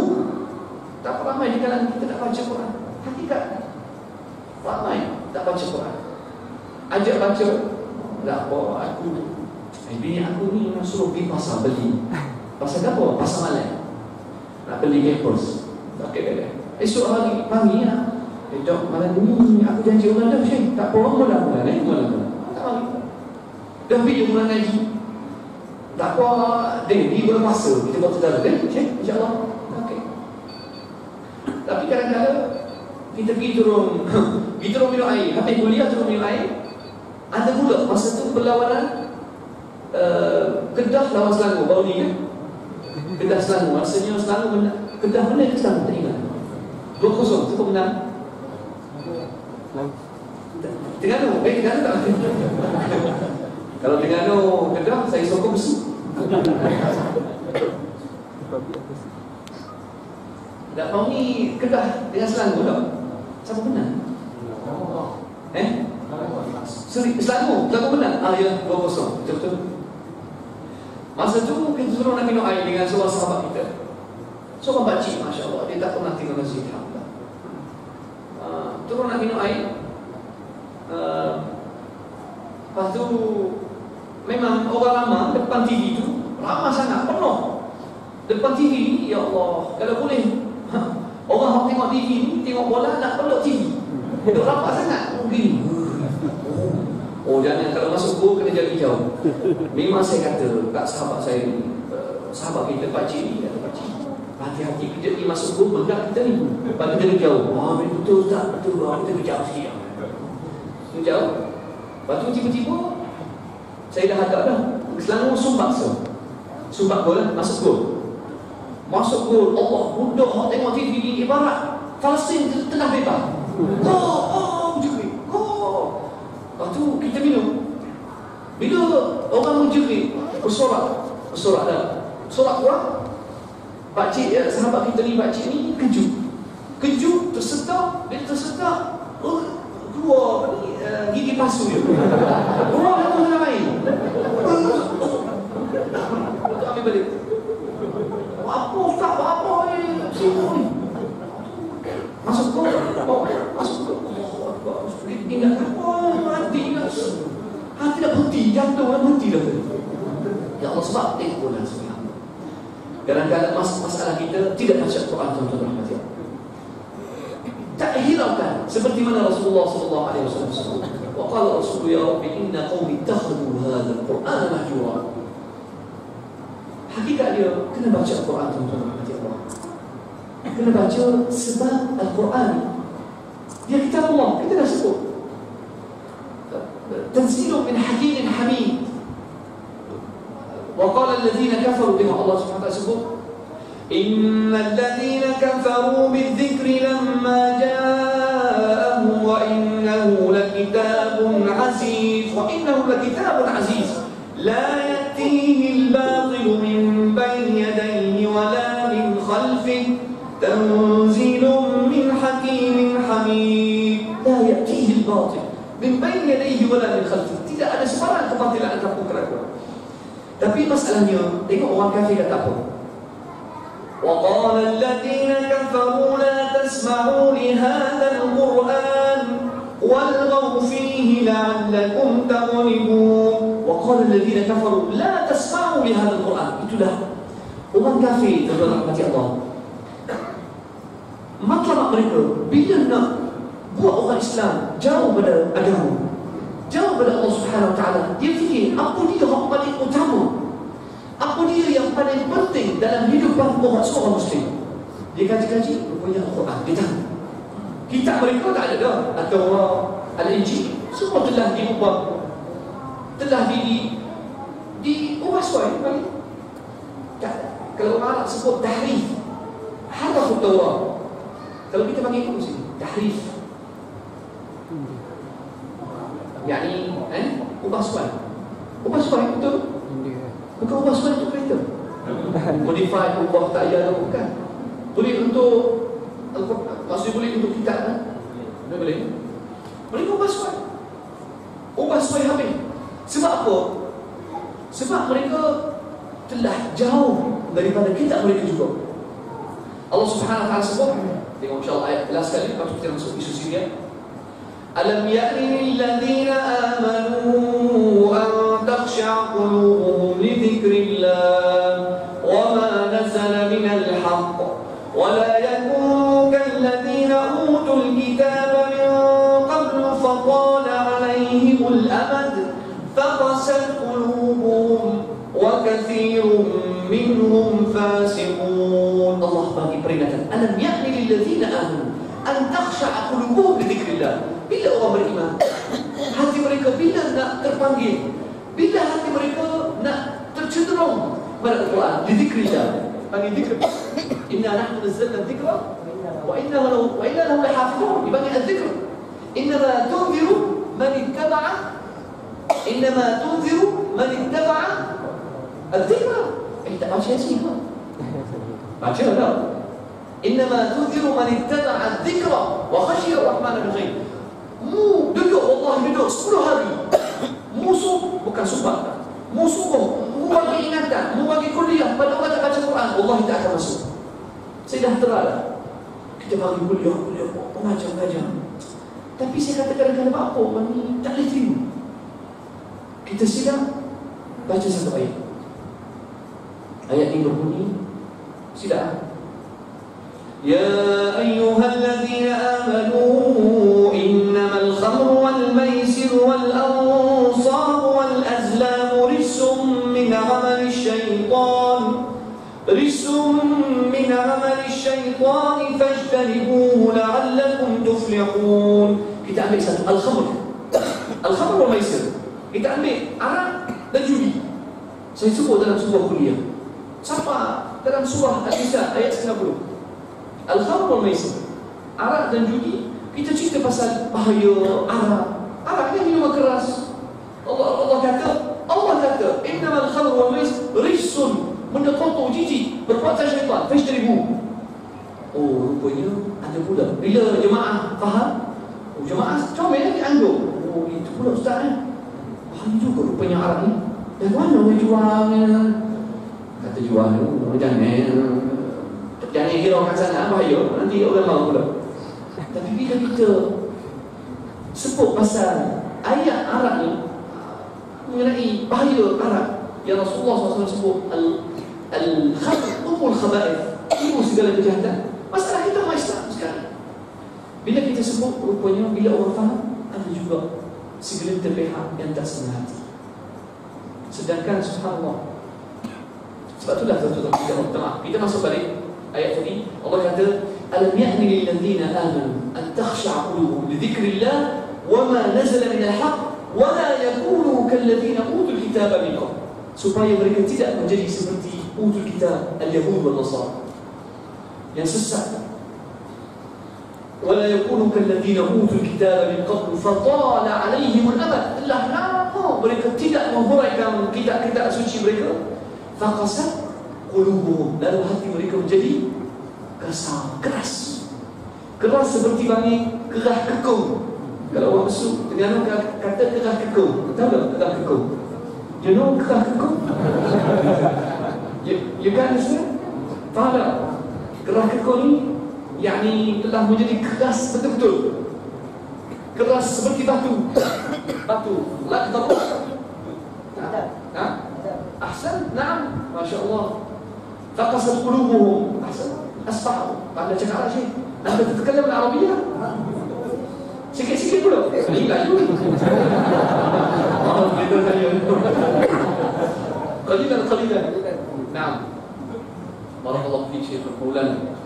Tak ramai di kalangan kita tak baca Quran. Hakikat ramai tak baca Quran. Ajak baca, tak apa, aku bini aku ni nak suruh pergi pasar beli. Pasar apa? Pasar malam. Nak beli Apples. Okey. Esok hari pagi lah, dok, malam ni aku janji orang dah, Syekh. Tak apa, orang mula tak bagi. Dah pergi bulan ngaji. Tak apa, di bulan puasa kita buat saudara, Syekh, insya-Allah. Okey. Tapi kadang-kadang kita pergi turun minum air, habis kuliah turun minum air. Ada pula masa tu perlawanan Kedah lawan Selangor baru ni kan. Kedah Selangor, rasanya Selangor menang. Kedah menang ke Selangor, tak ingat. 2-0, siapa menang? Terengganu, Terengganu tak? Kalau Terengganu Kedah, saya sokong Besut. Tak tahu ni Kedah dengan Selangor tak? Siapa menang? Selangor menang. Ya, 2-0. Betul-betul. Masa tu kita suruh nak minum air dengan seorang sahabat kita. Seorang pakcik, Masya Allah, dia tak pernah tinggal masjid. Turun nak minum air. Lepas tu memang orang lama depan TV tu ramai sangat, penuh. Depan TV ni, ya Allah, kalau boleh orang yang tengok TV ni, tengok bola nak peluk TV. Duk rapat sangat begini. Oh, jangan, kalau masuk gol kena jaga jauh. Memang saya kata kat sahabat saya ni, sahabat kita pakcik ni, kata pakcik, hati-hati kejap ni masuk gol berat kita ni. Lepas kita jauh. Betul tak? Betul lah, kita kejap sikit. Jauh. Lepas tu tiba-tiba saya dah agak dah Selangor sumbat gol lah, masuk gol. Allah, budak tengok TV ni ibarat Palestin tengah bebas. Menjerit. Lepas tu kita minum. Bila orang menjerit, bersorak dah. Sorak kuat. Pakcik, sahabat kita ni, pakcik ni kejut, tersedak. Dia tersedak, keluar gigi pasu dia. Keluar dalam tengah main. Kita ambil balik. Apa Ustaz? Apa ni? Masuk gol. Ingat apa? Hati dah berhenti, jatuh dah berhenti dah. Ya Allah, sebab tengok bola sebenarnya. Kadang-kadang masalah kita tidak baca Quran, tuan-tuan rahmat Allah. Tak hiraukan seperti mana Rasulullah SAW Wa qala Rasul ya Rabbi inna qaumi ittakhadhu hadzal Qur'ana mahjura. Hakikat dia kena baca Al-Quran, tuan-tuan rahmati Allah. Kena baca sebab Al-Quran dia kitab Allah, kita dah sebut. Tanzilun min hakimin hamid. Wa qala alladhina kafaru, tengok Allah Subhanahu wa ta'ala sebut, innal ladhina kafaru bidzikri lamma ja'ahum wa innahu lakitabun aziz. Wa innahu lakitabun aziz la ya'tihi al-batilu min bayni yadayhi wa la min khalfihi tanzilun min hakimin hamid. La ya'tihi al-batil min bayni yadayhi wa la min khalfihi. Tidak ada sebarang kebatilan ataupun keraguan. Tapi masalahnya, tengok orang kafir kata apa? وَقَالَ الَّذِينَ كَفَرُوا لَا تَسْمَعُوا لِهَذَا الْقُرْآنِ وَالْغَوْا فِيهِ لَعَلَّكُمْ تَغْلِبُونَ. وَقَالَ الَّذِينَ كَفَرُوا لَا تَسْمَعُوا لِهَذَا الْقُرْآنِ. Itulah orang kafir, tuan-tuan rahmati Allah. Matlamat mereka bila nak buat orang Islam jauh pada agama, jauh pada Allah Subhanahu wa ta'ala, dia fikir apa dia yang paling utama, apa dia yang paling penting dalam hidupan orang seorang Muslim. Dia kaji-kaji, rupanya Al-Quran. Dia tahu kitab mereka tak ada dah, atau Al-Injil semua telah diubah, telah diubah suai. Kalau orang Arab sebut tahrif, haraf Taurat. Kalau kita panggil itu sini tahrif, yakni ubah suai. Ubah suai betul? Bukan ubah suai untuk kereta. Modify, ubah takyah atau bukan. Boleh untuk maksudnya boleh untuk kitab kan? Boleh. Mereka ubah suai. Ubah suai habis. Sebab apa? Sebab mereka telah jauh daripada kitab mereka juga. Allah Subhanahu wa ta'ala sebut, tengok insya-Allah ayat jelas sekali, lepas tu kita masuk isu Syria. Alam ya'ni lilladzina amanu an takhsha'a qulubuhum li dzikrillah wa ma nazala minal haqq wa la yakunu kalladzina utul kitaba min qablu fatala 'alayhimul amad faqasat qulubuhum wa katsirun minhum fasiqun. Allah bagi peringatan, alam ya'ni lilladzina amanu an takhsha'a qulubuhum li dzikrillah. Bila orang beriman, hati mereka bila nak terpanggil, bila hati mereka nak tercenderung pada Al-Quran, li dzikrillah. Panggil dzikr. Inna nahnu nazzalna dzikra wa inna lahu lahafizun. Dipanggil al-dzikr. Innama tunziru man ittaba'a al-dzikra. Tak baca sini pun. Baca tak? Innama tunziru man ittaba'a al-dzikra wa khashiya ar-rahmana bil ghaib. Mu duduk, Allah duduk 10 hari. Musuh bukan sumpah. Musuh mu bagi ingatan, mu bagi kuliah pada orang tak baca Quran, Allah tak akan masuk. Saya dah terang. Kita bagi kuliah, pengajar. Tapi saya kata kadang-kadang apa orang ni tak boleh terima. Kita sidang baca satu ayat. Ayat ini berbunyi, sidang. Ya ayyuhalladzina amanu innamal khamru wal maisiru wal ansabu wal azlamu rijsun min amali syaitan fajtanibuhu la'allakum tuflihun. Kita ambil satu, al-khamr wal maisir. Kita ambil arak dan judi. Saya sebut dalam sebuah kuliah. Siapa dalam surah Al-Nisa ayat 90. Al-khamr wal maisir, arak dan judi. Kita cerita pasal bahaya arak. Arak ni minuman keras. Allah kata innamal khamr wal maisir rijsun, benda kotor, jijik, perbuatan syaitan, fajtanibuhu. Oh, rupanya ada pula. Bila jemaah faham, jemaah comel lagi anggur. Oh, itu pula ustaz faham juga rupanya arak ni. Dan mana orang jual? Kata jual tu, jangan hiraukan sana, bahaya. Nanti orang mahu pula. Tapi bila kita sebut pasal ayat arak ni mengenai bahaya arak yang Rasulullah SAW sebut, al-khamr ummul khaba'ith, ibu segala kejahatan. Masalah kita Islam sekarang. Bila kita sebut, rupanya bila orang faham, ada juga segelintir pihak yang tak senang hati. Sedangkan subhanallah, sebab itulah tuan-tuan kita masuk balik ayat tadi. Allah kata, alam ya'ni lil ladzina amanu an takhsha'a qulubuhum li dzikrillah wa ma nazala min al-haq wa la yakunu kal ladzina utul kitaba min qabl, supaya mereka tidak menjadi seperti utul kitab al-yahud wal nasara yang sesat. Wala yakunu kalladzina utul kitaba min qablu fatala 'alaihim al-amad, telah lama mereka tidak menghuraikan kitab-kitab suci mereka, faqasat qulubuhum, lalu hati mereka menjadi kasar, keras seperti bagi kerah kekung. Kalau orang besuk dengan kata kerah kekung, tahu tak kerah kekung? You know kerah kekung? You can understand? Faham tak? Kerah kekung ni yakni telah menjadi keras betul-betul, keras seperti batu. Lah tahu? Ahsan, na'am, masya-Allah. Faqasat qulubuhum. Ahsan, asbah. Anda cakap apa sih? Anda terkalam Arabia? Sikit-sikit pula. Qalilan. Qalilan. Na'am. Barakallahu fi Syekh Maulana.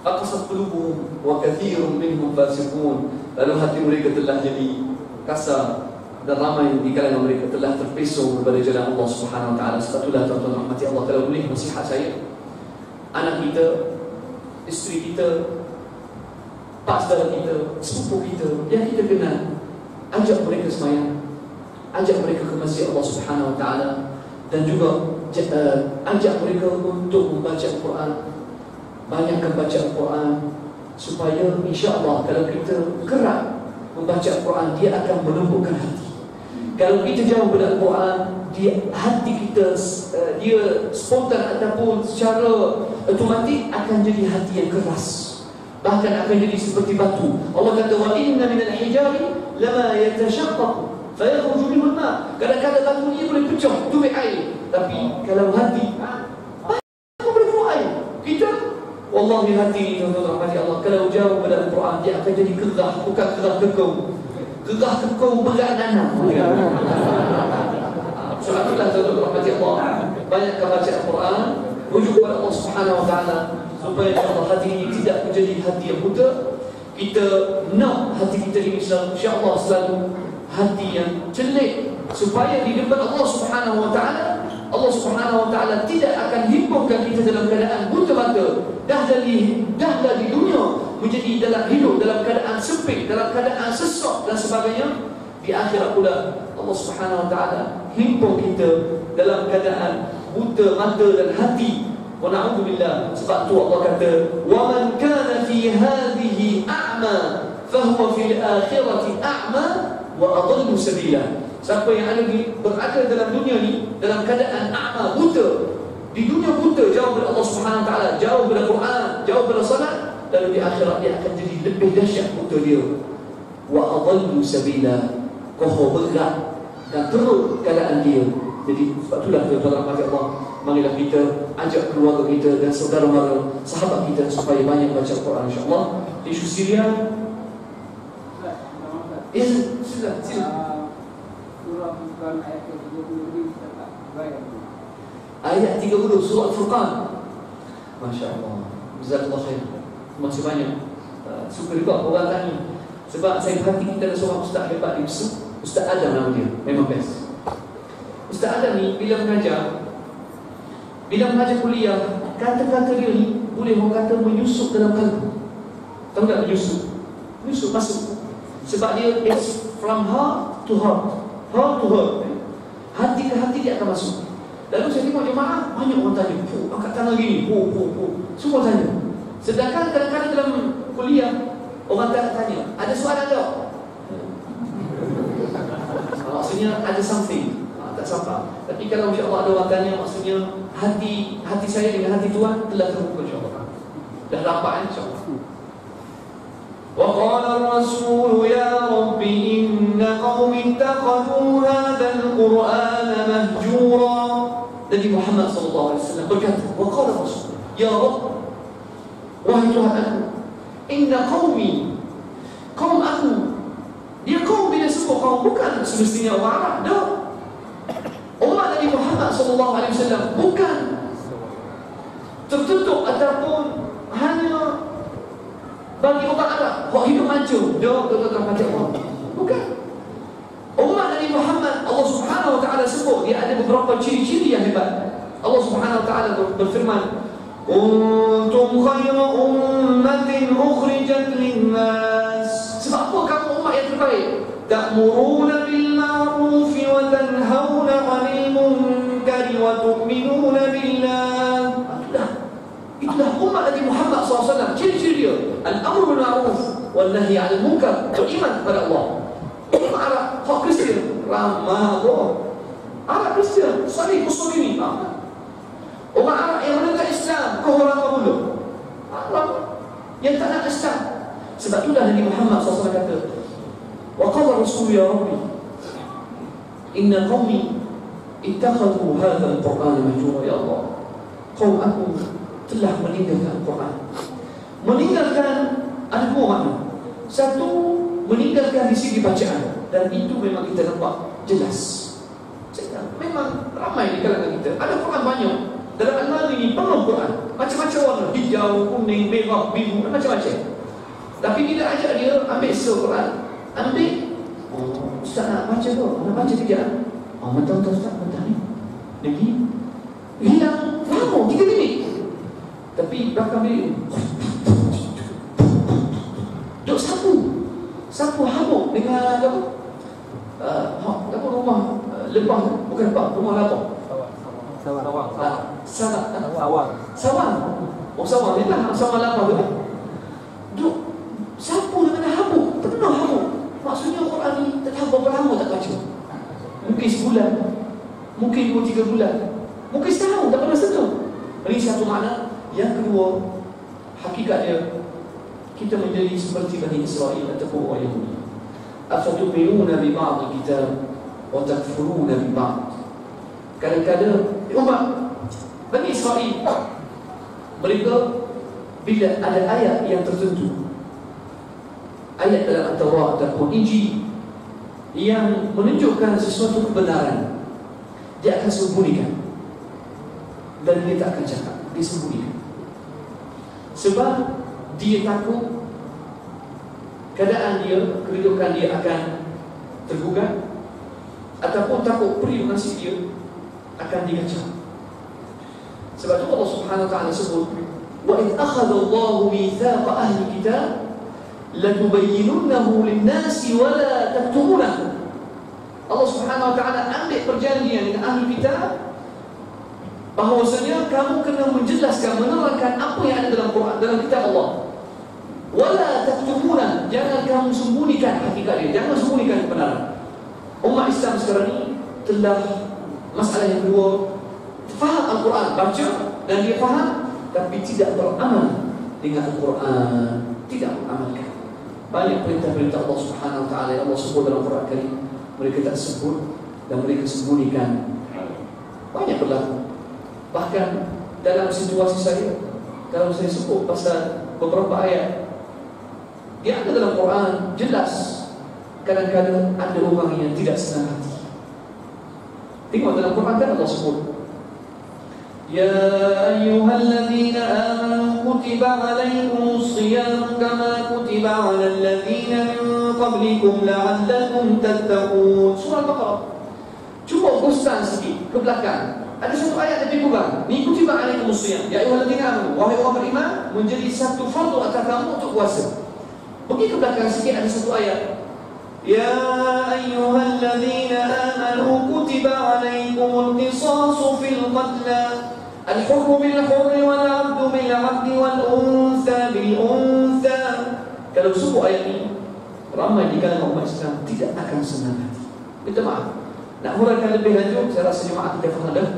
Faqasat qulubuhum wa katsirun minhum fasiqun. Lalu hati mereka telah jadi kasar dan ramai di kalangan mereka telah terpesong kepada jalan Allah Subhanahu wa taala. Sebab itulah tuan-tuan rahmati Allah, kalau boleh nasihat saya, anak kita, isteri kita, pak saudara kita, sepupu kita yang kita kenal, ajak mereka sembahyang, ajak mereka ke masjid Allah Subhanahu wa taala, dan juga ajak mereka untuk membaca Al-Quran. Banyakkan baca Al-Quran, supaya insya-Allah kalau kita kerap membaca Al-Quran, dia akan menumbuhkan hati. Kalau kita jauh pada Al-Quran, hati kita dia spontan ataupun secara otomatik akan jadi hati yang keras, bahkan akan jadi seperti batu. Allah kata, wa inna minal hijari lama yatashaqqaqu fayakhruju minhu al-ma. Kadang-kadang batu ni boleh pecah, tumbuk air. Tapi kalau hati, apa boleh keluar air? Kita, wallahi hati ni tuan-tuan rahmati Allah, kalau jauh pada Al-Quran, dia akan jadi gerah, bukan gerah kekung. Gerah kekung berat nanam. Sebab itulah tuan-tuan rahmati Allah, banyakkan baca Al-Quran, rujuk kepada Allah Subhanahu wa taala, supaya insya-Allah hati ini tidak menjadi hati yang buta. Kita nak hati kita ini insya-Allah selalu hati yang celik, supaya di depan Allah Subhanahu wa taala, Allah Subhanahu wa taala tidak akan himpunkan kita dalam keadaan buta mata. Dah dari dunia menjadi dalam hidup dalam keadaan sempit, dalam keadaan sesak dan sebagainya. Di akhirat pula Allah Subhanahu wa taala himpun kita dalam keadaan buta mata dan hati. Wa na'udzubillah. Sebab tu Allah kata, "Wa man kana fi hadhihi a'ma, fa huwa fil akhirati a'ma wa adallu sabila." Siapa yang berada dalam dunia ni dalam keadaan a'ma, buta, di dunia buta, jauh dari Allah Subhanahu wa taala, jauh dari Quran, jauh dari salat, lalu di akhirat dia akan jadi lebih dahsyat buta dia. Wa adallu sabila, koho bergerak dan teruk keadaan dia. Jadi sebab itulah tuan-tuan rahmati Allah, marilah kita ajak keluarga kita dan saudara-mara, sahabat kita supaya banyak baca Quran insya-Allah. Isu Syria. Ya, sila. Surah Furqan ayat 30 ni kita tak bayar. Ayat 30 surah Furqan. Masya-Allah. Jazakallahu khair. Masih banyak. Suka juga orang tanya. Sebab saya perhati kita ada seorang ustaz hebat di Mesir, Ustaz Adam nama dia, memang best. Ustaz Adam ni bila mengajar kuliah, kata-kata dia ni boleh orang kata menyusup dalam kalbu. Tahu tak menyusup? Menyusup, masuk. Sebab dia is from heart to heart. Heart to heart. Hati ke hati dia akan masuk. Lalu saya tengok jemaah, banyak orang tanya, angkat tangan gini, semua tanya. Sedangkan kadang-kadang dalam kuliah, orang tak tanya, ada soalan tak? Maksudnya ada something, tak sampai. Tapi kalau insya-Allah ada orang tanya, maksudnya hati saya dengan hati Tuhan telah terbuka insya-Allah. Dah rapat insya-Allah. Wa qala ar-rasul ya rabbi inna qaumi ittakhadhu hadzal qur'ana mahjura. Nabi Muhammad sallallahu alaihi wasallam berkata, wa qala ar-rasul ya rabb, wahai Tuhan aku, inna qaumi, kaum aku. Dia kaum bila sebut kau bukan semestinya orang Arab. Dah. Umat Nabi Muhammad SAW bukan tertutup ataupun hanya bagi orang Arab. Kau hidup maju. Dah, kata macam Allah. Bukan. Umat Nabi Muhammad, Allah Subhanahu Wa Taala sebut dia ada beberapa ciri-ciri yang hebat. Allah Subhanahu Wa Taala berfirman, "Kuntum khayra ummatin ukhrijat lin-nas." Sebab apa kamu umat yang terbaik? Ta'muruna bil ma'ruf wa tanhauna 'anil munkar wa tu'minuna billah. Itulah umat Nabi Muhammad SAW. Ciri-ciri dia al-amru bil ma'ruf wal nahy 'anil munkar, beriman kepada Allah. Orang Arab, orang Kristian, ramah boh. Arab Kristian, Salih Muslimin. Orang Arab yang menentang Islam, kau orang apa dulu? Arab yang tak nak Islam. Sebab itulah Nabi Muhammad SAW kata, wa qala Rasul ya Rabbi, inna qawmi ittakhadhu hadha al-Qur'an mahjura. Ya Allah, kaum aku telah meninggalkan Al-Quran. Meninggalkan ada dua makna. Satu, meninggalkan di segi bacaan, dan itu memang kita nampak jelas. Memang ramai di kalangan kita ada Quran banyak. Dalam almari ini penuh Quran, macam-macam warna, hijau, kuning, merah, biru, macam-macam. Tapi bila ajak dia ambil surah Quran, ambil, oh, Ustaz nak baca tu, nak baca kejap. Oh, betul Ustaz, betul ni. Lagi hilang lama 3 minit. Tapi belakang dia duk sapu habuk dengan apa? Apa rumah lebah, bukan lebah, rumah lebah. Sawang. Oh, sawang ni lah, sawang lebah tu. Duk sapu dengan habuk, penuh habuk. Maksudnya Quran ni tak berapa lama tak baca. Mungkin sebulan, mungkin 2-3 bulan, mungkin setahun tak pernah sentuh. Ini satu makna. Yang kedua, hakikat dia, kita menjadi seperti Bani Israel ataupun orang Yahudi. Afatu'minuna bi ba'd al-kitab wa takfuruna bi ba'd. Kadang-kadang umat Bani Israel, mereka bila ada ayat yang tertentu, ayat dalam Taurat ataupun Injil yang menunjukkan sesuatu kebenaran, dia akan sembunyikan, dan dia tak akan cakap, dia sembunyikan. Sebab dia takut keadaan dia, kedudukan dia akan tergugat, ataupun takut privasi dia akan digacau. Sebab itu Allah Subhanahu Wa Taala sebut, wa id akhadha Allahu mithaqa ahli kitab latubayyinunnahu lin-nasi wa la taktumunahu. Allah Subhanahu Wa Taala ambil perjanjian dengan ahli kitab bahawasanya kamu kena menjelaskan, menerangkan apa yang ada dalam Quran, dalam kitab Allah. Wala taktumuna, jangan kamu sembunyikan hakikat dia, jangan sembunyikan kebenaran. Umat Islam sekarang ni telah, masalah yang kedua, faham Al-Quran, baca dan dia faham, tapi tidak beramal dengan Al-Quran, tidak beramalkan. Banyak perintah-perintah Allah Subhanahu Wa Taala yang Allah sebut dalam Quran Karim, mereka tak sebut dan mereka sembunyikan. Banyak berlaku. Bahkan dalam situasi saya, kalau saya sebut pasal beberapa ayat, dia ada dalam Quran jelas. Kadang-kadang ada orang yang tidak senang hati. Tengok dalam Quran kan Allah sebut, ya ayyuhalladzina amanu kutiba alaikumus shiyam kama kutiba alal ladzina min qablikum la'allakum tattaqun. Surah Al-Baqarah. Cuba gostan sikit ke belakang. Ada satu ayat lebih kurang. Ni kutiba alaikumus shiyam, ya ayyuhalladzina amanu, wahai orang beriman, menjadi satu fardu atas kamu untuk puasa. Pergi ke belakang sikit, ada satu ayat, ya ayyuhalladzina amanu kutiba alaikumul qisasu fil qatla al-hurru bil hurri wal 'abdu bil 'abdi wal untha bil untha. Kalau sebut ayat ini, ramai di kalangan umat Islam tidak akan senang hati. Minta maaf, nak huraikan lebih lanjut, saya rasa jemaah kita faham dah.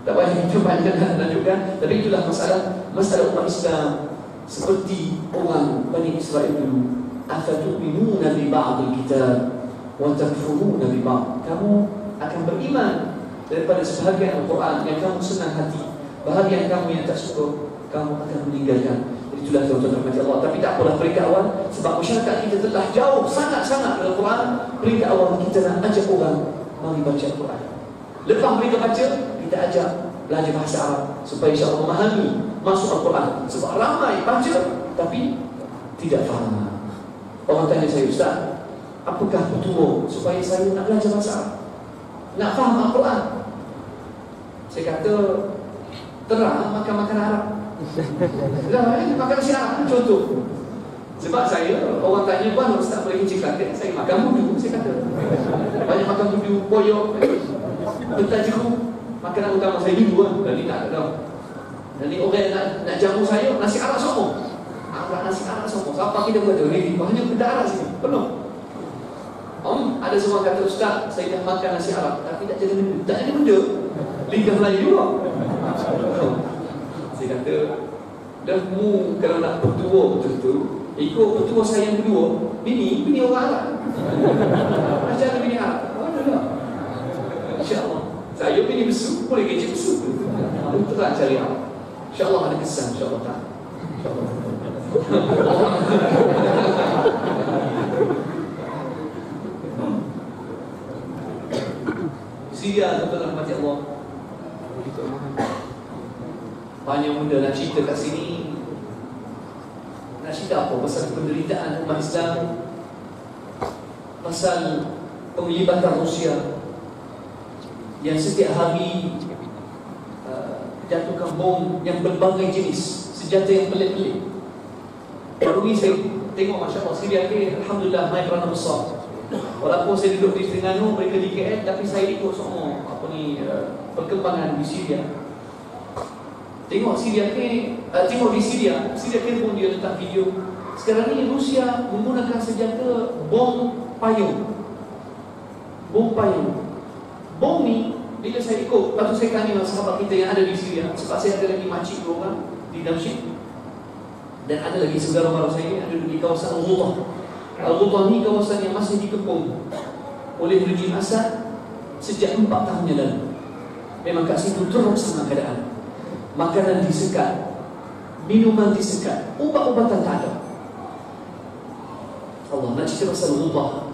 Tak payah kita banyak nak lanjutkan. Tapi itulah masalah umat Islam seperti orang Bani Israel dulu. Afatu'minuna bi ba'd al-kitab wa takfuruna bi ba'd. Kamu akan beriman daripada sebahagian Al-Quran yang kamu senang hati, bahagian kamu yang tak suka kamu akan meninggalkan. Jadi Itulah tuan-tuan rahmati Allah. Tapi tak apalah, peringkat awal, sebab masyarakat kita telah jauh sangat-sangat dari Al-Quran. Peringkat awal kita nak ajak orang mari baca Al-Quran. Lepas mereka baca, kita ajak belajar bahasa Arab supaya insya-Allah memahami masuk Al-Quran. Sebab ramai baca tapi tidak faham. Orang tanya saya, Ustaz, apakah petunjuk supaya saya nak belajar bahasa Arab, nak faham Al-Quran? Saya kata, terang makan makanan Arab. Makan nasi Arab contoh. Sebab saya, orang tanya, "Bang, Ustaz boleh kecil Kelantan?" Saya makan budu, saya kata. Banyak makan budu, poyok, bentar jeruk. Makanan utama saya dulu kan. Jadi tak ada. Jadi orang nak jamu saya, nasi Arab semua. Nasi Arab semua. Siapa kita buat tu? Banyak benda Arab sini, penuh. Ada semua kata, "Ustaz, saya dah makan nasi Arab tapi tak jadi benda." Tak jadi benda. Lidah Melayu juga. Saya kata, dah mu kalau nak bertua betul-betul, ikut bertua saya yang kedua, bini orang Arab. Macam mana bini Arab? Adalah. InsyaAllah. Saya bini besuk, boleh kecil besuk. Itu tak cari Arab. InsyaAllah ada kesan, insyaAllah tak. Syria, tuan-tuan rahmati Allah. Banyak benda nak cerita kat sini. Nak cerita apa? Pasal penderitaan umat Islam, pasal penglibatan Rusia yang setiap hari jatuhkan bom yang berbagai jenis, senjata yang pelik-pelik. Baru ni saya tengok, Masya Allah, Syria ni Alhamdulillah main peranan besar. Walaupun saya duduk di Terengganu, mereka di KL, tapi saya ikut semua perkembangan di Syria. Tengok Syria ni, tengok di Syria pun dia letak video. Sekarang ni Rusia menggunakan senjata bom payung. Bom payung. Bom ni, bila saya ikut, lepas tu saya tanya sahabat kita yang ada di Syria, sebab saya ada lagi makcik dua orang di Damsyik, dan ada lagi saudara mara saya yang ada di kawasan Al-Ghutah. Al-Ghutah ni kawasan yang masih dikepung oleh rejim Assad sejak 4 tahun yang lalu. Memang kat situ teruk sama keadaan. Makanan disekat, minuman disekat, ubat-ubatan tak ada. Allah nak cerita pasal Ghutah.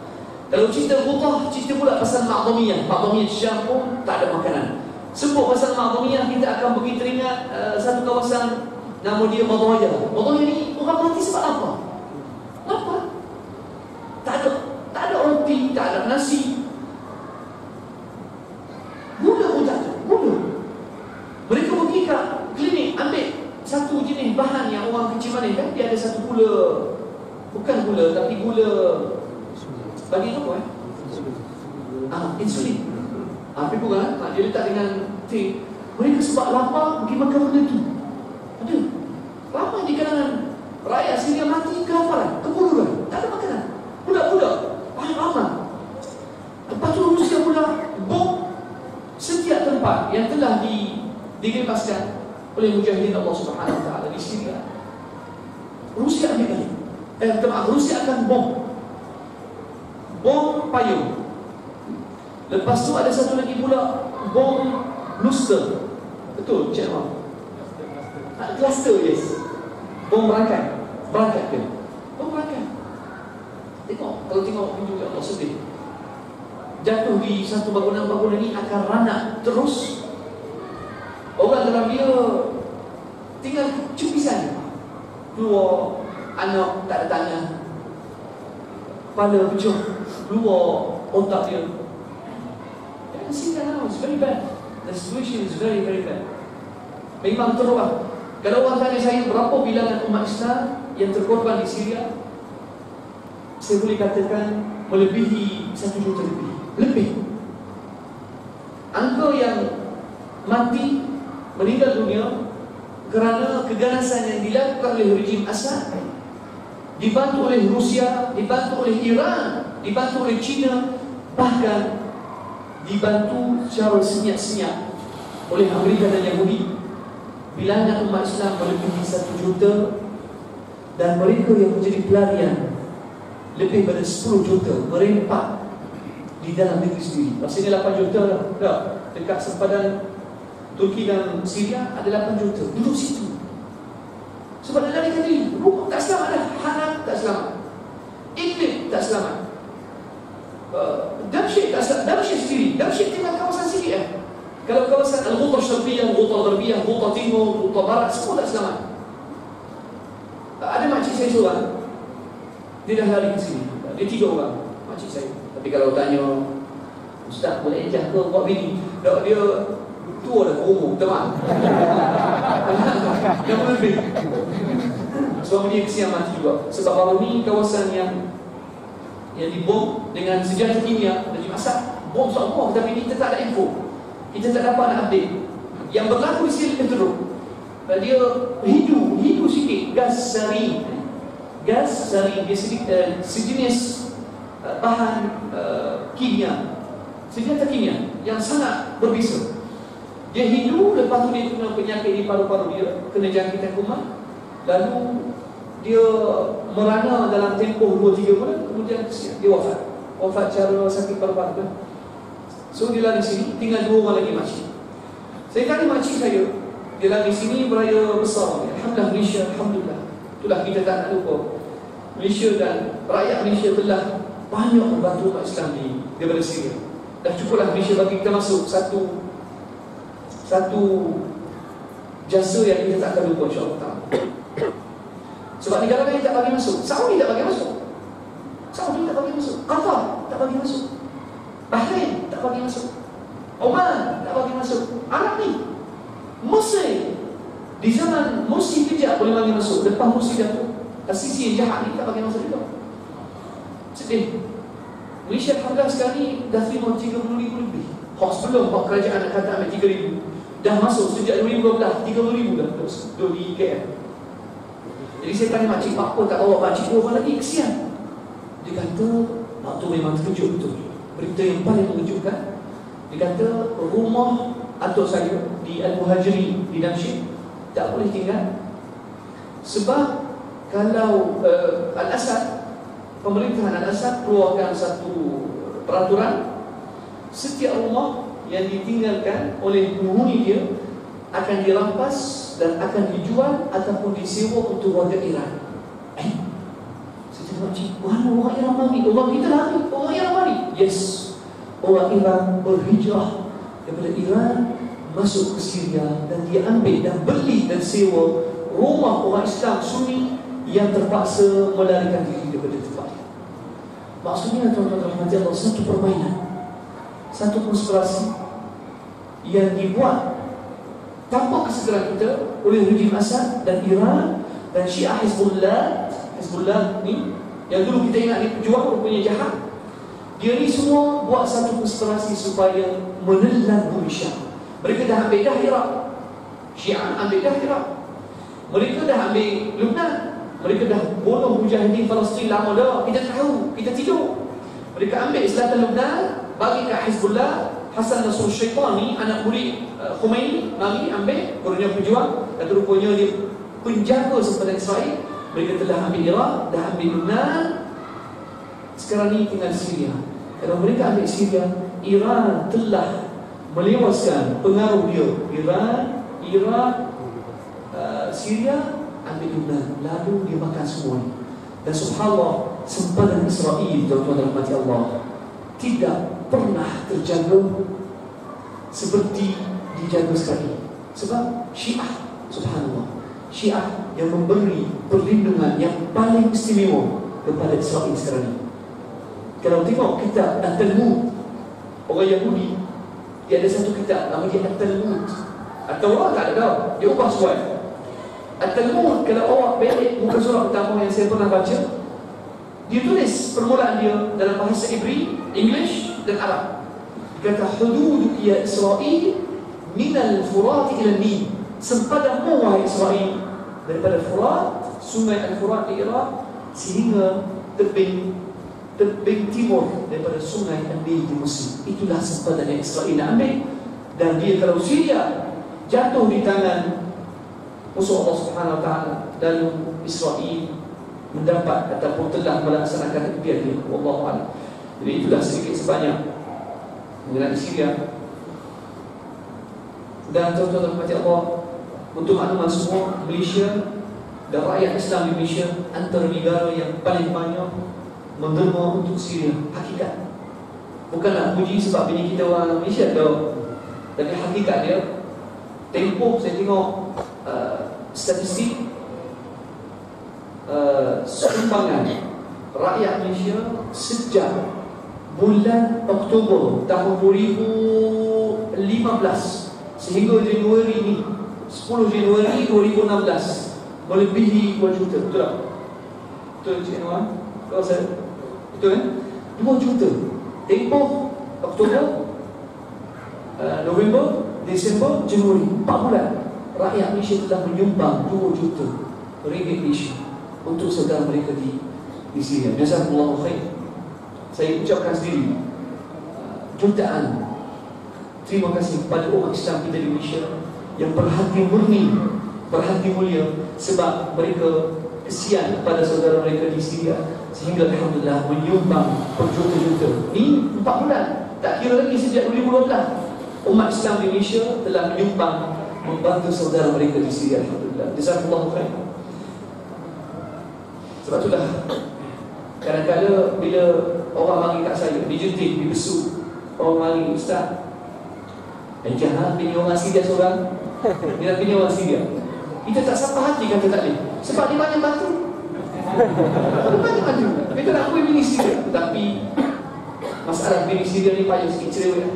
Kalau cerita Ghutah, cerita pula pasal Ma'zamiyah. Ma'zamiyah Syam pun tak ada makanan. Sebut pasal Ma'zamiyah, kita akan pergi teringat satu kawasan nama dia Madhaya. Madhaya ni orang mati sebab apa? Lapar. Tak ada roti, tak ada nasi. Gula pun tak ada. Gula. Mereka pergi ke klinik, ambil satu jenis bahan yang orang kecil manis kan. Dia ada satu gula, bukan gula, tapi gula bagi apa insulin. Tapi bukan, dia letak dengan teh. Mereka sebab lapar pergi makan benda tu. Ada ramai di kalangan rakyat Syria mati kelaparan, kebuluran, tak ada makanan. Budak-budak ramai. Lepas tu Rusia pula bom setiap tempat yang telah dilepaskan oleh mujahidin Allah Subhanahu Wa Taala di Syria. Rusia ambil balik. Rusia akan bom payung. Lepas tu ada satu lagi pula bom bluster. Betul, Cik Ram? Cluster, yes. Bom berangkat ke? Bom berangkat. Tengok, kalau tengok video ya Allah sedih. Jatuh di satu bangunan ini akan ranak terus. Orang dalam dia tinggal cupisan. Keluar anak tak ada tangan, kepala pecah, keluar otak dia. You can see that now, it's very bad. The situation is very, very bad. Memang teruk lah. Kalau orang tanya saya berapa bilangan umat Islam yang terkorban di Syria, saya boleh katakan melebihi 1 juta lebih. Angka yang mati, meninggal dunia kerana keganasan yang dilakukan oleh rejim Assad, dibantu oleh Rusia, dibantu oleh Iran, dibantu oleh China, bahkan dibantu secara senyap-senyap oleh Amerika dan Yahudi. Bilangan umat Islam melebihi 1 juta, dan mereka yang menjadi pelarian lebih daripada 10 juta merempat di dalam negeri sendiri. Maksudnya 8 juta dah. Dekat sempadan Turki dan Syria ada 8 juta duduk situ. Sebab dia larikan diri. Rumah tak selamat dah. Hanam tak selamat. Idlib tak selamat. Damsyik tak selamat. Damsyik sendiri. Damsyik tinggal kawasan sendiri Kalau kawasan Al-Ghuta Syarqiyah, Al-Ghuta Gharbiyah, Al-Ghuta Timur, Al-Ghuta Barat, semua tak selamat. Ada makcik saya seorang, dia dah lari ke sini. Dia 3 orang makcik saya. Tapi kalau tanya, Ustaz boleh ejah ke buat bini? Dia tua dah umur, teman. Yang lebih. Suami dia kesian mati juga. Sebab baru ni kawasan yang dibom dengan senjata kimia dan dimasak. Bom semua, tapi kita tak ada info. Kita tak dapat nak update. Yang berlaku di sini teruk. Dia hidu sikit gas sarin. Gas sarin dia sejenis bahan kimia, senjata kimia yang sangat berbisa. Dia hidu, lepas tu dia kena penyakit di paru-paru dia, kena jangkitan kuman. Lalu dia merana dalam tempoh 2-3 bulan, kemudian dia wafat. Wafat cara sakit paru-paru. So dia lari sini, tinggal 2 orang lagi makcik. Saya tanya makcik saya, dia lari sini beraya besar. Alhamdulillah Malaysia, Alhamdulillah. Itulah kita tak nak lupa. Malaysia dan rakyat Malaysia telah banyak membantu umat Islam daripada Syria. Dah cukuplah Malaysia bagi kita masuk satu jasa yang kita tak akan lupa, insyaAllah. Sebab negara lain tak bagi masuk. Saudi tak bagi masuk. Saudi tak bagi masuk. Qatar tak bagi masuk. Bahrain tak bagi masuk. Oman tak bagi masuk. Arab ni, Mesir di zaman Mursi kejap boleh bagi masuk. Lepas Mursi jatuh, Sisi yang jahat ni tak bagi masuk juga. Sedih. Malaysia Alhamdulillah sekarang ni dah terima 30,000 lebih. Hak sebelum hak kerajaan nak kata ambil 3,000, dah masuk sejak 2012 30,000 dah terus di KL. Jadi saya tanya makcik, apa tak bawa makcik 2 orang lagi, kesian. Dia kata waktu memang terkejut betul. Berita yang paling mengejutkan, dia kata rumah atuk saya di Al-Muhajiri di Damsyik tak boleh tinggal. Sebab kalau Al-Assad, pemerintahan Al-Assad keluarkan satu peraturan, setiap rumah yang ditinggalkan oleh penghuni dia akan dirampas dan akan dijual ataupun disewa untuk warga Iran. Saya tengok, mana orang Iran lari? Orang kita lari, orang Iran lari. Yes, orang Iran berhijrah daripada Iran masuk ke Syria dan dia ambil dan beli dan sewa rumah orang Islam Sunni yang terpaksa melarikan diri daripada tempat. Maksudnya tuan-tuan rahmati Allah, satu permainan, satu konspirasi yang dibuat tanpa kesedaran kita oleh rejim Assad dan Iran dan Syiah Hizbullah ni yang dulu kita ingat ni pejuang rupanya jahat. Dia ni semua buat satu konspirasi supaya menelan bumi Syam. Mereka dah ambil dah Iraq, Syiah ambil dah Iraq, mereka dah ambil Lebanon, mereka dah bunuh mujahidin Palestin lama dah. Kita tahu, kita tidur. Mereka ambil selatan Lebanon, bagi kat Hizbullah. Hasan Nasrul Syaitan ni, anak murid Khomeini, mari ambil, kurnia pejuang. Dan rupanya dia penjaga sempadan Israel. Mereka telah ambil Iraq, dah ambil Lebanon, sekarang ni tinggal Syria. Kalau mereka ambil Syria, Iran telah melewaskan pengaruh dia. Iran, Iraq, Syria, ambil Lebanon, lalu dia makan semua ni. Dan subhanallah, sempadan Israel, tuan-tuan rahmati Allah, tidak pernah terjaga seperti dijaga sekarang. Sebab Syiah, subhanallah, Syiah yang memberi perlindungan yang paling istimewa kepada Israel sekarang ini. Kalau tengok kitab At-Talmud, orang Yahudi, dia ada satu kitab nama dia At-Talmud. At-Taurat tak ada, dia ubah suai. At-Talmud, kalau awak belik muka surat pertama yang saya pernah baca, dia tulis permulaan dia dalam bahasa Ibri, English dan Arab. Dia kata hududuk ya Israel minal Furat ila Nil. Sempadamu wahai Israel daripada Furat, sungai Al-Furat di Iraq, sehingga tebing timur daripada sungai An-Nil di Mesir. Itulah sempadan yang Israel nak ambil. Dan dia kalau Syria jatuh di tangan musuh Allah Subhanahu Wa Taala, dan Israel mendapat ataupun telah melaksanakan impian dia. Wallahu a'lam. Jadi itulah sedikit sebanyak mengenai Syria. Dan tuan-tuan dan puan-puan Allah, untuk maklumat semua, Malaysia Dan rakyat Islam di Malaysia antara negara yang paling banyak menderma untuk Syria. Hakikat. Bukanlah puji sebab bini kita orang Malaysia tau. Tapi hakikat dia, tempoh saya tengok statistik sumbangan rakyat Malaysia sejak bulan Oktober tahun 2015 sehingga Januari ini, 10 Januari 2016, melebihi 2 juta. Betul tak? Betul Cik Anwar? Kau rasa? Betul kan? 2 juta. Tempoh Oktober, November, Disember, Januari, 4 bulan rakyat Malaysia telah menyumbang 2 juta ringgit Malaysia untuk saudara mereka di Syria. Jazakumullahu khair. Saya ucapkan sendiri jutaan terima kasih kepada umat Islam kita di Malaysia yang berhati murni, berhati mulia, sebab mereka kesian kepada saudara mereka di Syria sehingga alhamdulillah menyumbang berjuta-juta. Ini 4 bulan, tak kira lagi sejak 2012 umat Islam di Malaysia telah menyumbang membantu saudara mereka di Syria. Alhamdulillah. Jazakumullahu khair. Sebab itulah kadang-kadang bila orang mari kat saya, dijentik, dibesuk, orang mari, ustaz, jangan bini orang Syria seorang. Dia nak bini orang Syria. Kita tak sampai hati kata tak boleh. Sebab dia banyak bantu. Dia banyak bantu. Kita nak kuih bini Syria. Tapi masalah bini Syria ni payah sikit, cerewet.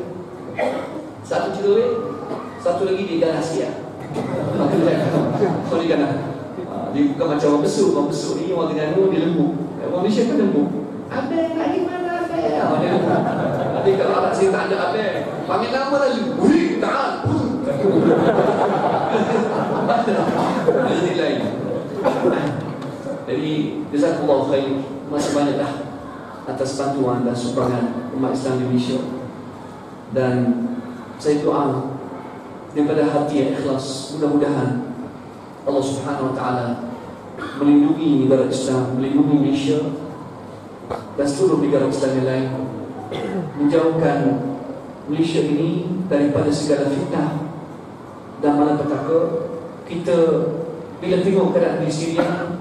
Satu cerewet, satu lagi dia rahsia. Maka dia kata, dia kata, dia bukan macam orang besuk. Orang besuk ni, orang Terengganu, dia lembut. Orang Malaysia kan lembut. Abang lagi mana abang? Tapi kalau anak saya tak ada abang, panggil nama lagi. Wih, tak. Jadi lain. Jadi jazakumullahu khair. Masih banyaklah atas bantuan dan sumbangan umat Islam di Malaysia. Dan saya doa daripada hati yang ikhlas, mudah-mudahan Allah Subhanahu Wa Taala melindungi negara Islam, melindungi Malaysia dan seluruh negara Islam yang lain, menjauhkan Malaysia ini daripada segala fitnah dan malapetaka. Kita bila tengok keadaan di Syria,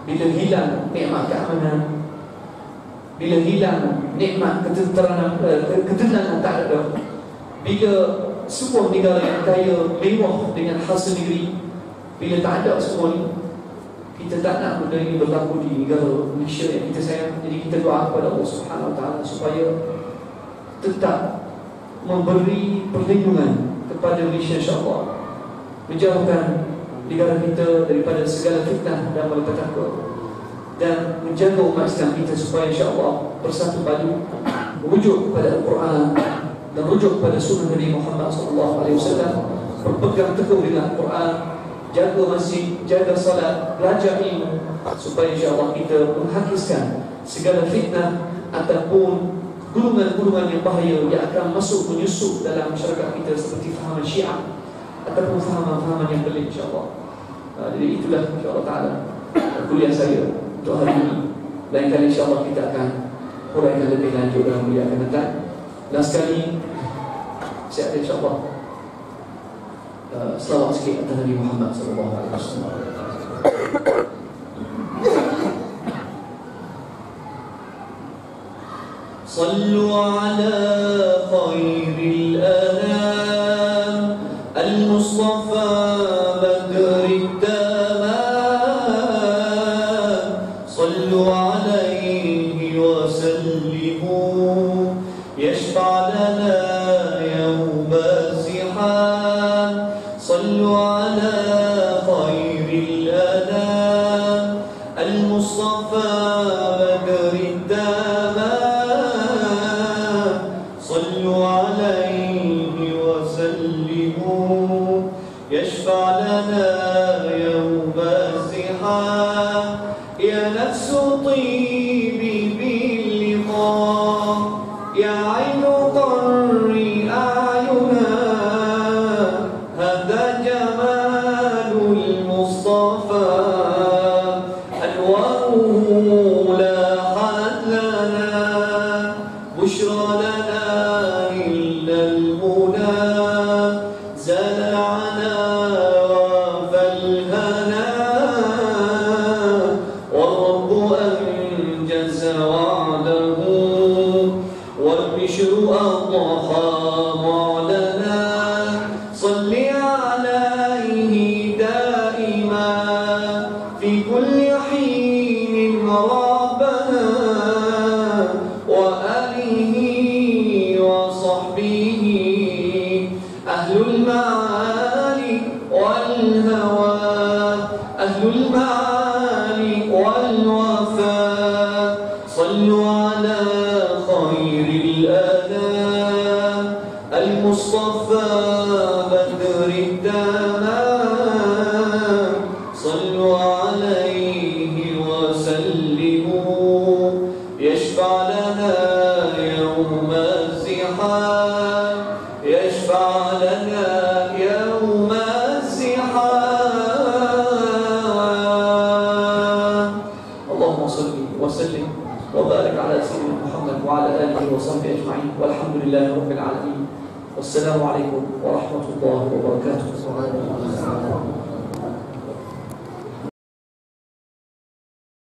bila hilang nikmat keamanan, bila hilang nikmat ketenangan tak ada, bila sebuah negara yang kaya mewah dengan hasil negeri, bila tak ada semua ni, kita tak nak benda ini berlaku di negara Malaysia yang kita sayang. Jadi kita doa kepada Allah Subhanahu Wa Taala supaya tetap memberi perlindungan kepada Malaysia, insya-Allah, menjauhkan negara kita daripada segala fitnah dan malapetaka, dan menjaga umat Islam kita supaya insya-Allah bersatu padu, merujuk kepada Al-Quran dan merujuk kepada sunnah Nabi Muhammad SAW, berpegang teguh dengan Al-Quran, jaga masjid, jaga salat, belajar ilmu, supaya insya-Allah kita menghapuskan segala fitnah ataupun gulungan-gulungan yang bahaya yang akan masuk menyusup dalam masyarakat kita, seperti fahaman Syiah ataupun fahaman-fahaman yang pelik, insya-Allah. Jadi itulah insya-Allah taala kuliah saya untuk hari ini. Lain kali insya-Allah kita akan huraikan lebih lanjut dalam kuliah akan datang. Dan sekali saya ada insya-Allah selawat sikit atas Nabi Muhammad sallallahu alaihi wasallam. Sallu ala khairil anam al-Mustafa badrid tamam. Sallu alaihi wa sallimu yashfa' lana yawm az-ziham. Sallu ala khairil anam al-Mustafa badrid tamam. صلوا عليه وسلموا يشفع لنا يوم الزحام. يا نفس طيبي باللقاء، يا عين قري أعينا، هذا جمال المصطفى أنواره لاحت صلوا على خير الأنام المصطفى بدر التمام صلوا عليه وسلموا يشفع لنا يوم الزحام يشفع لنا يوم الزحام. اللهم صل وسلم وبارك على سيدنا محمد وعلى آله وصحبه أجمعين والحمد لله رب العالمين والسلام عليكم ورحمة الله وبركاته.